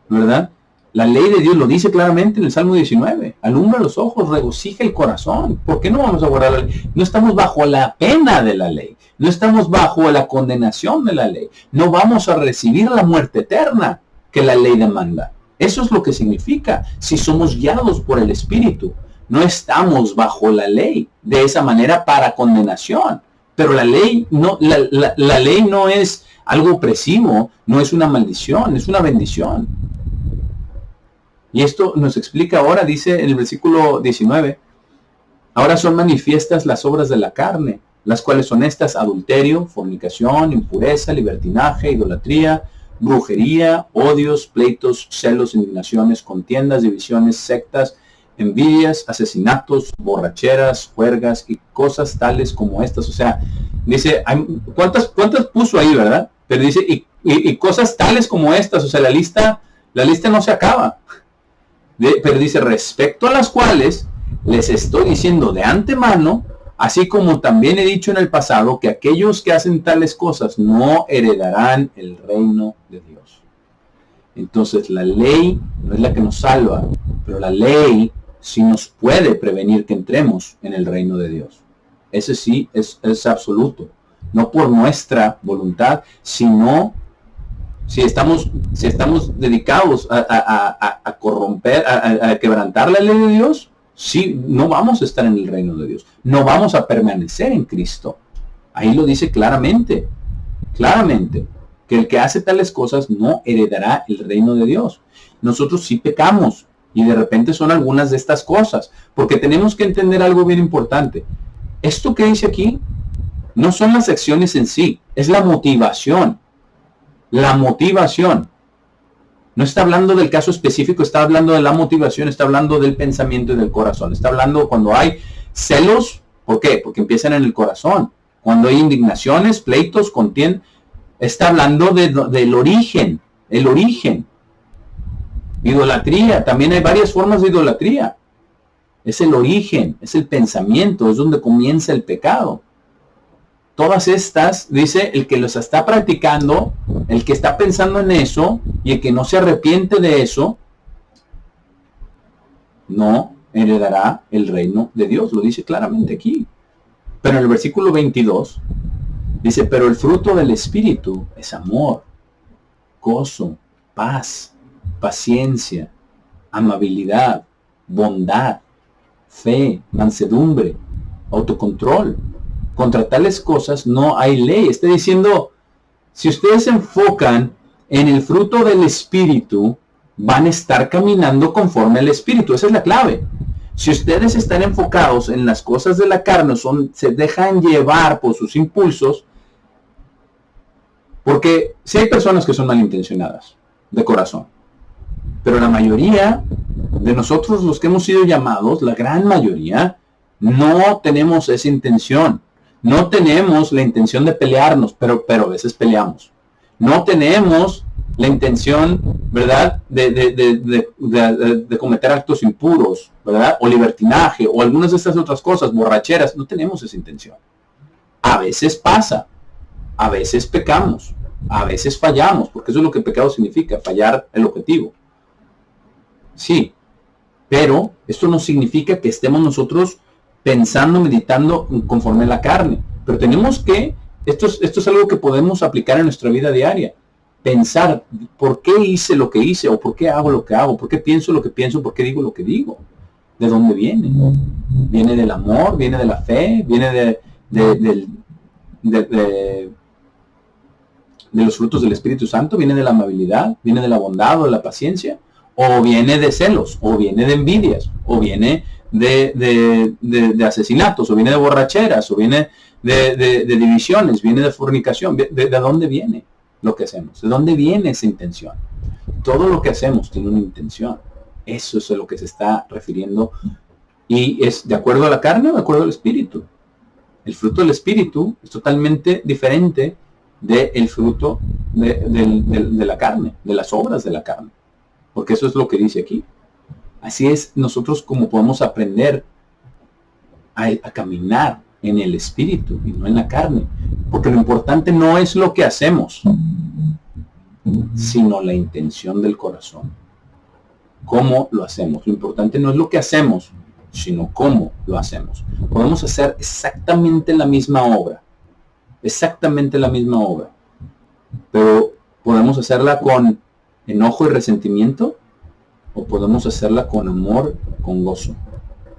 ¿verdad? La ley de Dios lo dice claramente en el Salmo 19. Alumbra los ojos, regocija el corazón. ¿Por qué no vamos a guardar la ley? No estamos bajo la pena de la ley. No estamos bajo la condenación de la ley. No vamos a recibir la muerte eterna que la ley demanda. Eso es lo que significa si somos guiados por el Espíritu. No estamos bajo la ley de esa manera para condenación. Pero la ley no, la ley no es algo opresivo, no es una maldición, es una bendición. Y esto nos explica ahora, dice en el versículo 19, ahora son manifiestas las obras de la carne, las cuales son estas: adulterio, fornicación, impureza, libertinaje, idolatría, brujería, odios, pleitos, celos, indignaciones, contiendas, divisiones, sectas, envidias, asesinatos, borracheras, juergas y cosas tales como estas. O sea, dice, ¿cuántas puso ahí, verdad? Pero dice, y cosas tales como estas. O sea, la lista no se acaba. Pero dice, respecto a las cuales les estoy diciendo de antemano, así como también he dicho en el pasado, que aquellos que hacen tales cosas no heredarán el reino de Dios. Entonces la ley no es la que nos salva, pero la ley sí nos puede prevenir que entremos en el reino de Dios. Ese sí es absoluto. No por nuestra voluntad, sino si estamos dedicados a corromper, a quebrantar la ley de Dios, sí, no vamos a estar en el reino de Dios. No vamos a permanecer en Cristo. Ahí lo dice claramente, que el que hace tales cosas no heredará el reino de Dios. Nosotros sí pecamos, y de repente son algunas de estas cosas, porque tenemos que entender algo bien importante. Esto que dice aquí no son las acciones en sí, es la motivación. La motivación. No está hablando del caso específico, está hablando de la motivación, está hablando del pensamiento y del corazón. Está hablando cuando hay celos, ¿por qué? Porque empiezan en el corazón. Cuando hay indignaciones, pleitos, contiendas, está hablando del origen, el origen. Idolatría, también hay varias formas de idolatría. Es el origen, es el pensamiento, es donde comienza el pecado. Todas estas, dice, el que los está practicando, el que está pensando en eso y el que no se arrepiente de eso, no heredará el reino de Dios. Lo dice claramente aquí. Pero en el versículo 22 dice, pero el fruto del Espíritu es amor, gozo, paz, paciencia, amabilidad, bondad, fe, mansedumbre, autocontrol. Contra tales cosas no hay ley. Está diciendo, si ustedes se enfocan en el fruto del Espíritu, van a estar caminando conforme al Espíritu. Esa es la clave. Si ustedes están enfocados en las cosas de la carne, se dejan llevar por sus impulsos, porque sí hay personas que son malintencionadas, de corazón, pero la mayoría de nosotros, los que hemos sido llamados, la gran mayoría, no tenemos esa intención. No tenemos la intención de pelearnos, pero a veces peleamos. No tenemos la intención, ¿verdad?, de cometer actos impuros, ¿verdad?, o libertinaje, o algunas de estas otras cosas, borracheras. No tenemos esa intención. A veces pasa, a veces pecamos, a veces fallamos, porque eso es lo que pecado significa, fallar el objetivo. Sí, pero esto no significa que estemos nosotros pensando, meditando conforme a la carne. Pero tenemos que, esto es algo que podemos aplicar en nuestra vida diaria. Pensar, ¿por qué hice lo que hice? ¿O por qué hago lo que hago? ¿Por qué pienso lo que pienso? ¿Por qué digo lo que digo? ¿De dónde viene? ¿Viene del amor? ¿Viene de la fe? ¿Viene de los frutos del Espíritu Santo? ¿Viene de la amabilidad? ¿Viene de la bondad o de la paciencia? ¿O viene de celos? ¿O viene de envidias? ¿O viene de asesinatos? ¿O viene de borracheras? ¿O viene de divisiones? ¿Viene de fornicación? ¿De dónde viene lo que hacemos? ¿De dónde viene esa intención? Todo lo que hacemos tiene una intención. Eso es a lo que se está refiriendo. ¿Y es de acuerdo a la carne o de acuerdo al Espíritu? El fruto del Espíritu es totalmente diferente del fruto de la carne, de las obras de la carne. Porque eso es lo que dice aquí. Así es nosotros como podemos aprender a caminar en el Espíritu y no en la carne. Porque lo importante no es lo que hacemos, sino la intención del corazón. ¿Cómo lo hacemos? Lo importante no es lo que hacemos, sino cómo lo hacemos. Podemos hacer exactamente la misma obra. Exactamente la misma obra. Pero podemos hacerla con enojo y resentimiento, o podemos hacerla con amor, con gozo.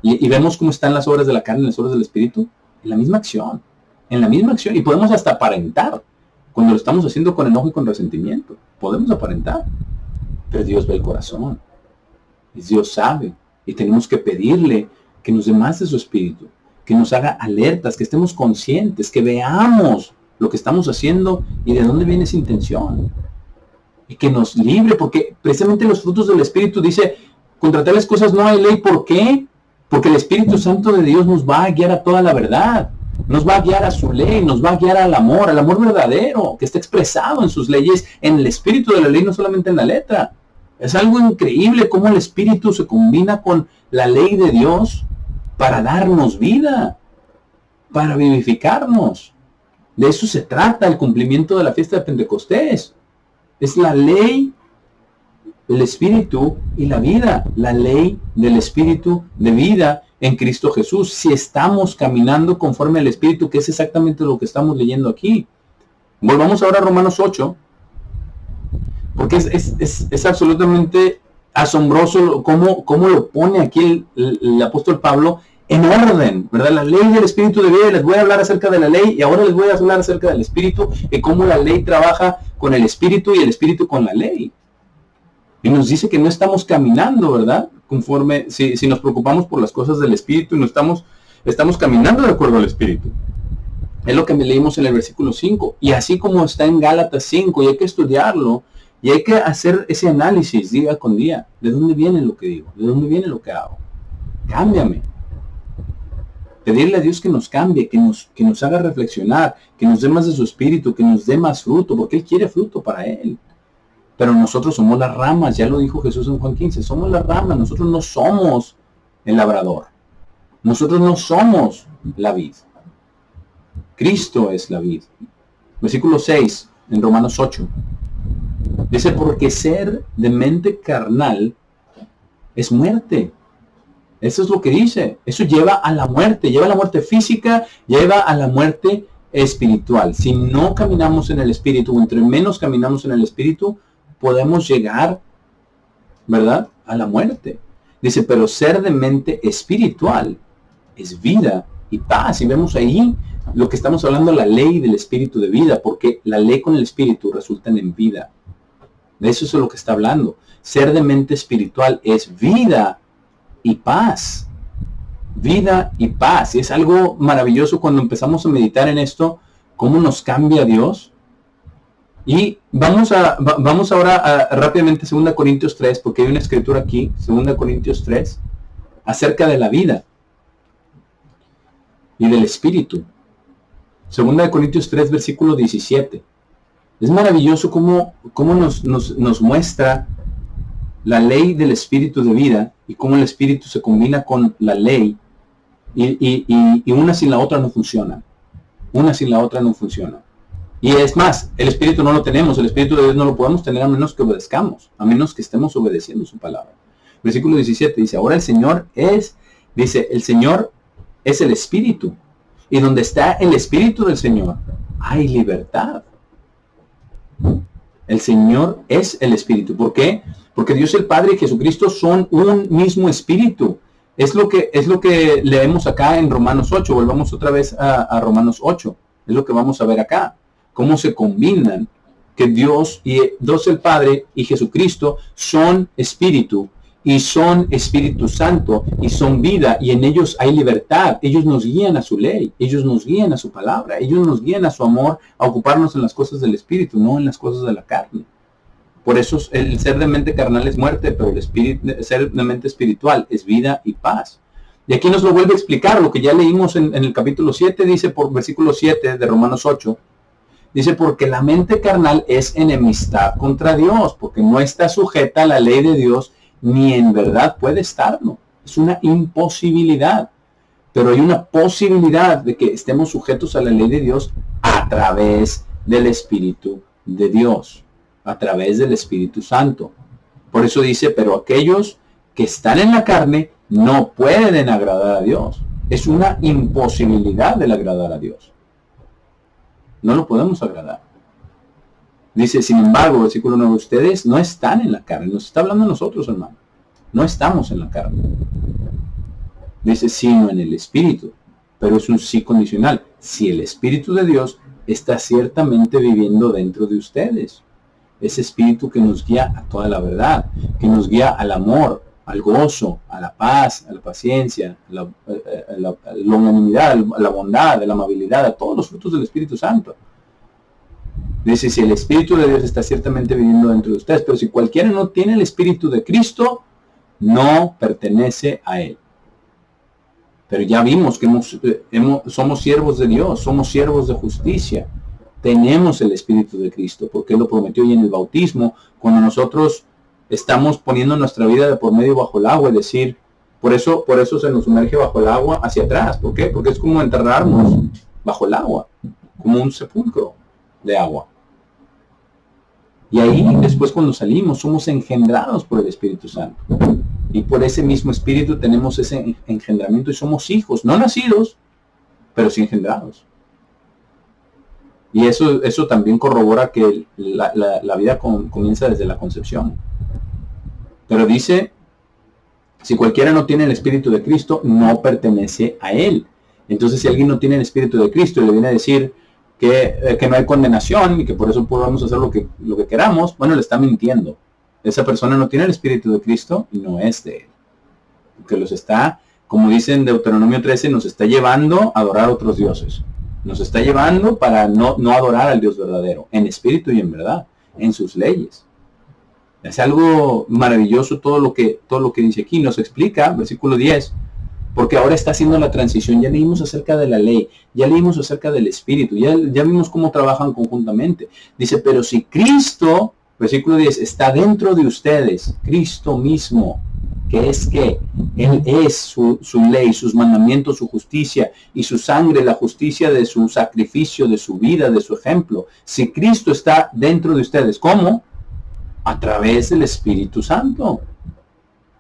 Y vemos cómo están las obras de la carne, las obras del Espíritu, en la misma acción. En la misma acción. Y podemos hasta aparentar cuando lo estamos haciendo con enojo y con resentimiento. Podemos aparentar. Pero Dios ve el corazón. Y Dios sabe. Y tenemos que pedirle que nos dé más de su Espíritu. Que nos haga alertas, que estemos conscientes, que veamos lo que estamos haciendo y de dónde viene esa intención. Y que nos libre, porque precisamente los frutos del Espíritu dice, contra tales cosas no hay ley. ¿Por qué? Porque el Espíritu Santo de Dios nos va a guiar a toda la verdad. Nos va a guiar a su ley, nos va a guiar al amor verdadero, que está expresado en sus leyes, en el espíritu de la ley, no solamente en la letra. Es algo increíble cómo el Espíritu se combina con la ley de Dios para darnos vida, para vivificarnos. De eso se trata el cumplimiento de la fiesta de Pentecostés. Es la ley, el Espíritu y la vida. La ley del Espíritu de vida en Cristo Jesús. Si estamos caminando conforme al Espíritu, que es exactamente lo que estamos leyendo aquí. Volvamos ahora a Romanos 8. Porque es absolutamente asombroso cómo lo pone aquí el apóstol Pablo en orden, ¿verdad? La ley del Espíritu de vida. Les voy a hablar acerca de la ley y ahora les voy a hablar acerca del Espíritu y cómo la ley trabaja con el Espíritu y el Espíritu con la ley. Y nos dice que no estamos caminando, ¿verdad? Conforme, si nos preocupamos por las cosas del Espíritu y no estamos caminando de acuerdo al Espíritu. Es lo que leímos en el versículo 5. Y así como está en Gálatas 5, y hay que estudiarlo, y hay que hacer ese análisis día con día. ¿De dónde viene lo que digo? ¿De dónde viene lo que hago? Cámbiame. Pedirle a Dios que nos cambie, que nos haga reflexionar, que nos dé más de su Espíritu, que nos dé más fruto, porque Él quiere fruto para Él. Pero nosotros somos las ramas, ya lo dijo Jesús en Juan 15, somos las ramas, nosotros no somos el labrador. Nosotros no somos la vid. Cristo es la vid. Versículo 6, en Romanos 8. Dice, porque ser de mente carnal es muerte. Eso es lo que dice. Eso lleva a la muerte física, lleva a la muerte espiritual. Si no caminamos en el Espíritu, o entre menos caminamos en el Espíritu, podemos llegar, ¿verdad?, a la muerte. Dice, pero ser de mente espiritual es vida y paz. Y vemos ahí lo que estamos hablando, la ley del Espíritu de vida, porque la ley con el Espíritu resultan en vida. De eso es lo que está hablando. Ser de mente espiritual es vida y paz. Vida y paz. Y es algo maravilloso cuando empezamos a meditar en esto, cómo nos cambia Dios. Y vamos ahora rápidamente a 2 Corintios 3, porque hay una escritura aquí, 2 Corintios 3, acerca de la vida y del espíritu. 2 Corintios 3, versículo 17. Es maravilloso cómo nos muestra la ley del espíritu de vida y cómo el espíritu se combina con la ley y una sin la otra no funciona. Una sin la otra no funciona. Y es más, el espíritu no lo tenemos, el espíritu de Dios no lo podemos tener a menos que obedezcamos, a menos que estemos obedeciendo su palabra. Versículo 17 dice, ahora el Señor es el espíritu. Y donde está el espíritu del Señor, hay libertad. El Señor es el espíritu. ¿Por qué? Porque Dios el Padre y Jesucristo son un mismo espíritu. Es lo que leemos acá en Romanos 8. Volvamos otra vez a Romanos 8. Es lo que vamos a ver acá. Cómo se combinan que Dios el Padre y Jesucristo son espíritu y son Espíritu Santo y son vida y en ellos hay libertad. Ellos nos guían a su ley, ellos nos guían a su palabra, ellos nos guían a su amor, a ocuparnos en las cosas del espíritu, no en las cosas de la carne. Por eso el ser de mente carnal es muerte, pero el ser de mente espiritual es vida y paz. Y aquí nos lo vuelve a explicar lo que ya leímos en el capítulo 7, dice por versículo 7 de Romanos 8. Dice, porque la mente carnal es enemistad contra Dios, porque no está sujeta a la ley de Dios, ni en verdad puede estarlo. Es una imposibilidad. Pero hay una posibilidad de que estemos sujetos a la ley de Dios a través del Espíritu de Dios, a través del Espíritu Santo. Por eso dice, pero aquellos que están en la carne no pueden agradar a Dios. Es una imposibilidad el agradar a Dios. No lo podemos agradar. Dice, sin embargo, versículo 9, ustedes no están en la carne. Nos está hablando a nosotros, hermano. No estamos en la carne. Dice, sino en el Espíritu. Pero es un sí condicional. Si el Espíritu de Dios está ciertamente viviendo dentro de ustedes. Ese Espíritu que nos guía a toda la verdad. Que nos guía al amor, al gozo, a la paz, a la paciencia, a la longanimidad, a la bondad, a la amabilidad, a todos los frutos del Espíritu Santo. Dice, si el Espíritu de Dios está ciertamente viviendo dentro de ustedes, pero si cualquiera no tiene el Espíritu de Cristo, no pertenece a Él. Pero ya vimos que somos siervos de Dios, somos siervos de justicia. Tenemos el Espíritu de Cristo, porque Él lo prometió y en el bautismo, cuando nosotros estamos poniendo nuestra vida de por medio bajo el agua, es decir, por eso se nos sumerge bajo el agua hacia atrás. ¿Por qué? Porque es como enterrarnos bajo el agua, como un sepulcro de agua. Y ahí, después cuando salimos, somos engendrados por el Espíritu Santo. Y por ese mismo Espíritu tenemos ese engendramiento y somos hijos, no nacidos, pero sí engendrados. Y eso también corrobora que la vida comienza desde la concepción. Pero dice, si cualquiera no tiene el Espíritu de Cristo, no pertenece a Él. Entonces, si alguien no tiene el Espíritu de Cristo y le viene a decir que no hay condenación y que por eso podemos hacer lo que queramos, bueno, le está mintiendo. Esa persona no tiene el Espíritu de Cristo y no es de Él. Porque los está, como dice en Deuteronomio 13, nos está llevando a adorar a otros dioses. Nos está llevando para no adorar al Dios verdadero, en espíritu y en verdad, en sus leyes. Es algo maravilloso todo lo que dice aquí. Nos explica, versículo 10, porque ahora está haciendo la transición. Ya leímos acerca de la ley, ya leímos acerca del espíritu, ya vimos cómo trabajan conjuntamente. Dice, pero si Cristo, versículo 10, está dentro de ustedes, Cristo mismo, que es que Él es su ley, sus mandamientos, su justicia y su sangre, la justicia de su sacrificio, de su vida, de su ejemplo. Si Cristo está dentro de ustedes, ¿cómo? A través del Espíritu Santo.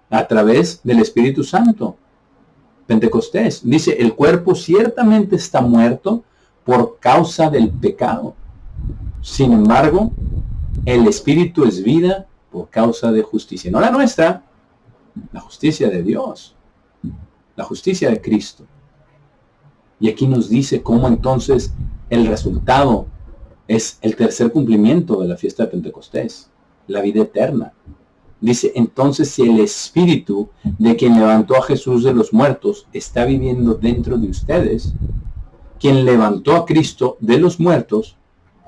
A través del Espíritu Santo. Pentecostés. Dice, el cuerpo ciertamente está muerto por causa del pecado. Sin embargo, el Espíritu es vida por causa de justicia. No la nuestra, la justicia de Dios. La justicia de Cristo. Y aquí nos dice cómo entonces el resultado es el tercer cumplimiento de la fiesta de Pentecostés. la vida eterna. Dice, entonces si el Espíritu de quien levantó a Jesús de los muertos está viviendo dentro de ustedes, quien levantó a Cristo de los muertos,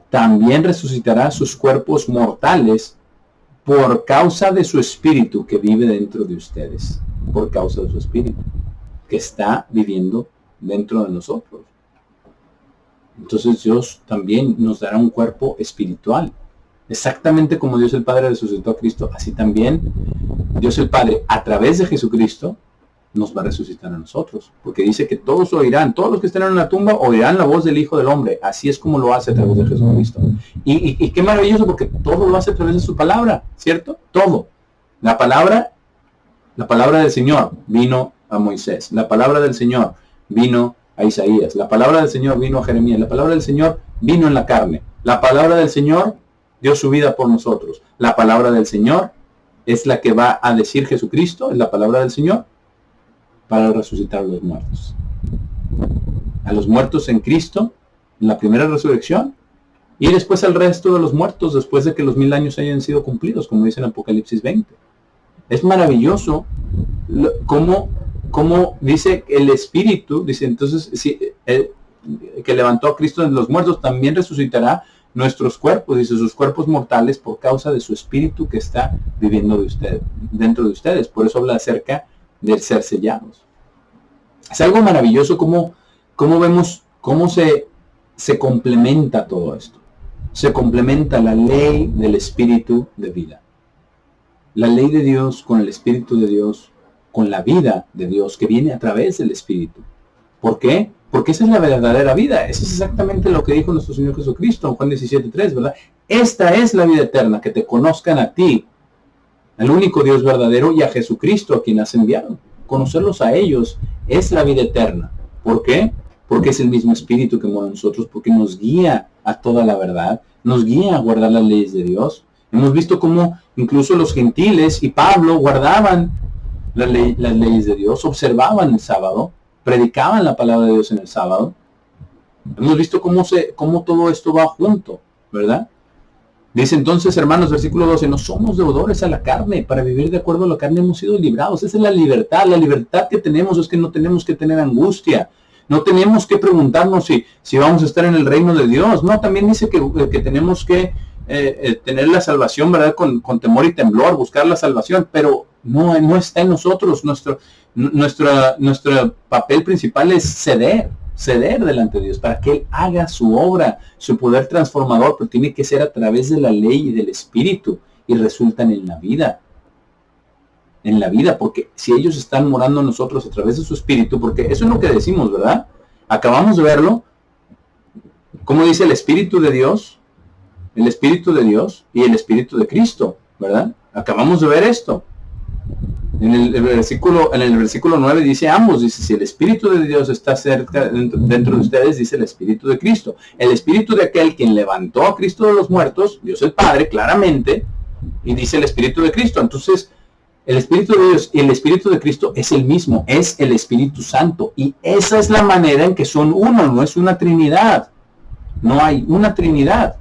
también resucitará sus cuerpos mortales por causa de su Espíritu que vive dentro de ustedes. Por causa de su Espíritu que está viviendo dentro de nosotros. Entonces Dios también nos dará un cuerpo espiritual. Exactamente como Dios el Padre resucitó a Cristo, así también Dios el Padre, a través de Jesucristo, nos va a resucitar a nosotros. Porque dice que todos oirán, todos los que estén en la tumba oirán la voz del Hijo del Hombre. Así es como lo hace a través de Jesucristo. Y qué maravilloso, porque todo lo hace a través de su palabra, ¿cierto? Todo. La palabra del Señor vino a Moisés. La palabra del Señor vino a Isaías. La palabra del Señor vino a Jeremías. La palabra del Señor vino en la carne. La palabra del Señor dio su vida por nosotros. La palabra del Señor es la que va a decir Jesucristo, es la palabra del Señor, para resucitar a los muertos. A los muertos en Cristo, en la primera resurrección, y después al resto de los muertos, después de que los 1000 años hayan sido cumplidos, como dice en Apocalipsis 20. Es maravilloso como dice el Espíritu, dice entonces, si, que levantó a Cristo de los muertos, también resucitará nuestros cuerpos, dice, sus cuerpos mortales, por causa de su Espíritu que está viviendo dentro de ustedes. Por eso habla acerca del ser sellados. Es algo maravilloso como vemos cómo se complementa todo esto. Se complementa la ley del Espíritu de vida. La ley de Dios con el Espíritu de Dios, con la vida de Dios que viene a través del Espíritu. ¿Por qué? Porque esa es la verdadera vida. Eso es exactamente lo que dijo nuestro Señor Jesucristo en Juan 17:3, ¿verdad? Esta es la vida eterna, que te conozcan a ti, al único Dios verdadero, y a Jesucristo a quien has enviado. Conocerlos a ellos es la vida eterna. ¿Por qué? Porque es el mismo Espíritu que mora en nosotros, porque nos guía a toda la verdad, nos guía a guardar las leyes de Dios. Hemos visto cómo incluso los gentiles y Pablo guardaban las leyes de Dios, observaban el sábado, predicaban la palabra de Dios en el sábado. Hemos visto cómo todo esto va junto, ¿verdad? Dice entonces, hermanos, versículo 12, no somos deudores a la carne, para vivir de acuerdo a la carne hemos sido librados. Esa es la libertad que tenemos es que no tenemos que tener angustia, no tenemos que preguntarnos si vamos a estar en el reino de Dios. No, también dice que tenemos que tener la salvación, ¿verdad? Con temor y temblor, buscar la salvación, pero no está en nosotros. Nuestro papel principal es ceder delante de Dios para que Él haga su obra, su poder transformador, pero tiene que ser a través de la ley y del Espíritu, y resultan en la vida, porque si ellos están morando en nosotros a través de su Espíritu, porque eso es lo que decimos, ¿verdad? Acabamos de verlo, como dice el Espíritu de Dios y el Espíritu de Cristo, ¿verdad? Acabamos de ver esto. En el versículo 9 dice ambos, dice, si el Espíritu de Dios está cerca dentro de ustedes, dice el Espíritu de Cristo. El Espíritu de aquel quien levantó a Cristo de los muertos, Dios el Padre, claramente, y dice el Espíritu de Cristo. Entonces, el Espíritu de Dios y el Espíritu de Cristo es el mismo, es el Espíritu Santo. Y esa es la manera en que son uno, no es una Trinidad. No hay una Trinidad.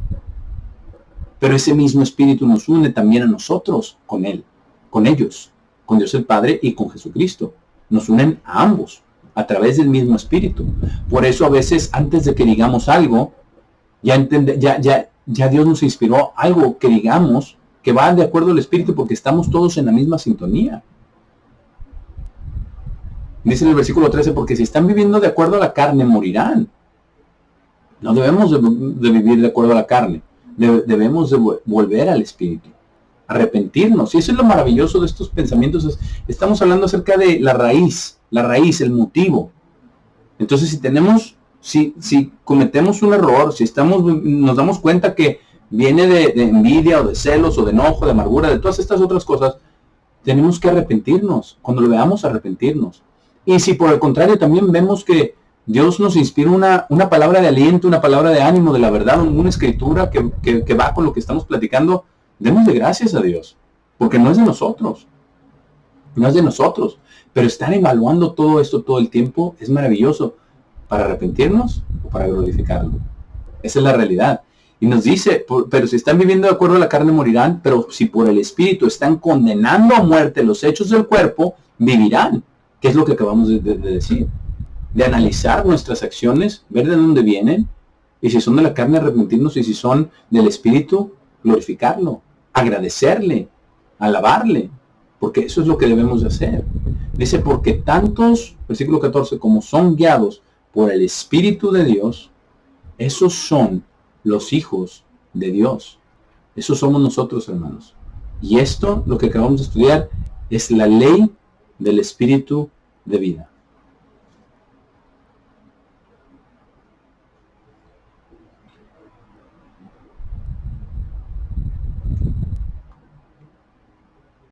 Pero ese mismo Espíritu nos une también a nosotros con Él, con ellos, con Dios el Padre y con Jesucristo. Nos unen a ambos a través del mismo Espíritu. Por eso a veces antes de que digamos algo, ya Dios nos inspiró algo que digamos que va de acuerdo al Espíritu, porque estamos todos en la misma sintonía. Dice en el versículo 13, porque si están viviendo de acuerdo a la carne, morirán. No debemos de vivir de acuerdo a la carne. Debemos de volver al Espíritu, arrepentirnos. Y eso es lo maravilloso de estos pensamientos. Estamos hablando acerca de la raíz, el motivo. Entonces, si cometemos un error, si nos damos cuenta que viene de envidia o de celos o de enojo, de amargura, de todas estas otras cosas, tenemos que arrepentirnos. Cuando lo veamos, arrepentirnos. Y si por el contrario también vemos que Dios nos inspira una palabra de aliento, una palabra de ánimo, de la verdad, una escritura que va con lo que estamos platicando, démosle gracias a Dios, porque no es de nosotros. No es de nosotros. Pero estar evaluando todo esto todo el tiempo es maravilloso, para arrepentirnos o para glorificarlo. Esa es la realidad. Y nos dice, pero si están viviendo de acuerdo a la carne morirán, pero si por el Espíritu están condenando a muerte los hechos del cuerpo, vivirán. ¿Qué es lo que acabamos de decir? De analizar nuestras acciones, ver de dónde vienen, y si son de la carne, arrepentirnos, y si son del Espíritu, glorificarlo, agradecerle, alabarle, porque eso es lo que debemos de hacer. Dice, porque tantos, versículo 14, como son guiados por el Espíritu de Dios, esos son los hijos de Dios. Esos somos nosotros, hermanos. Y esto, lo que acabamos de estudiar, es la ley del Espíritu de vida.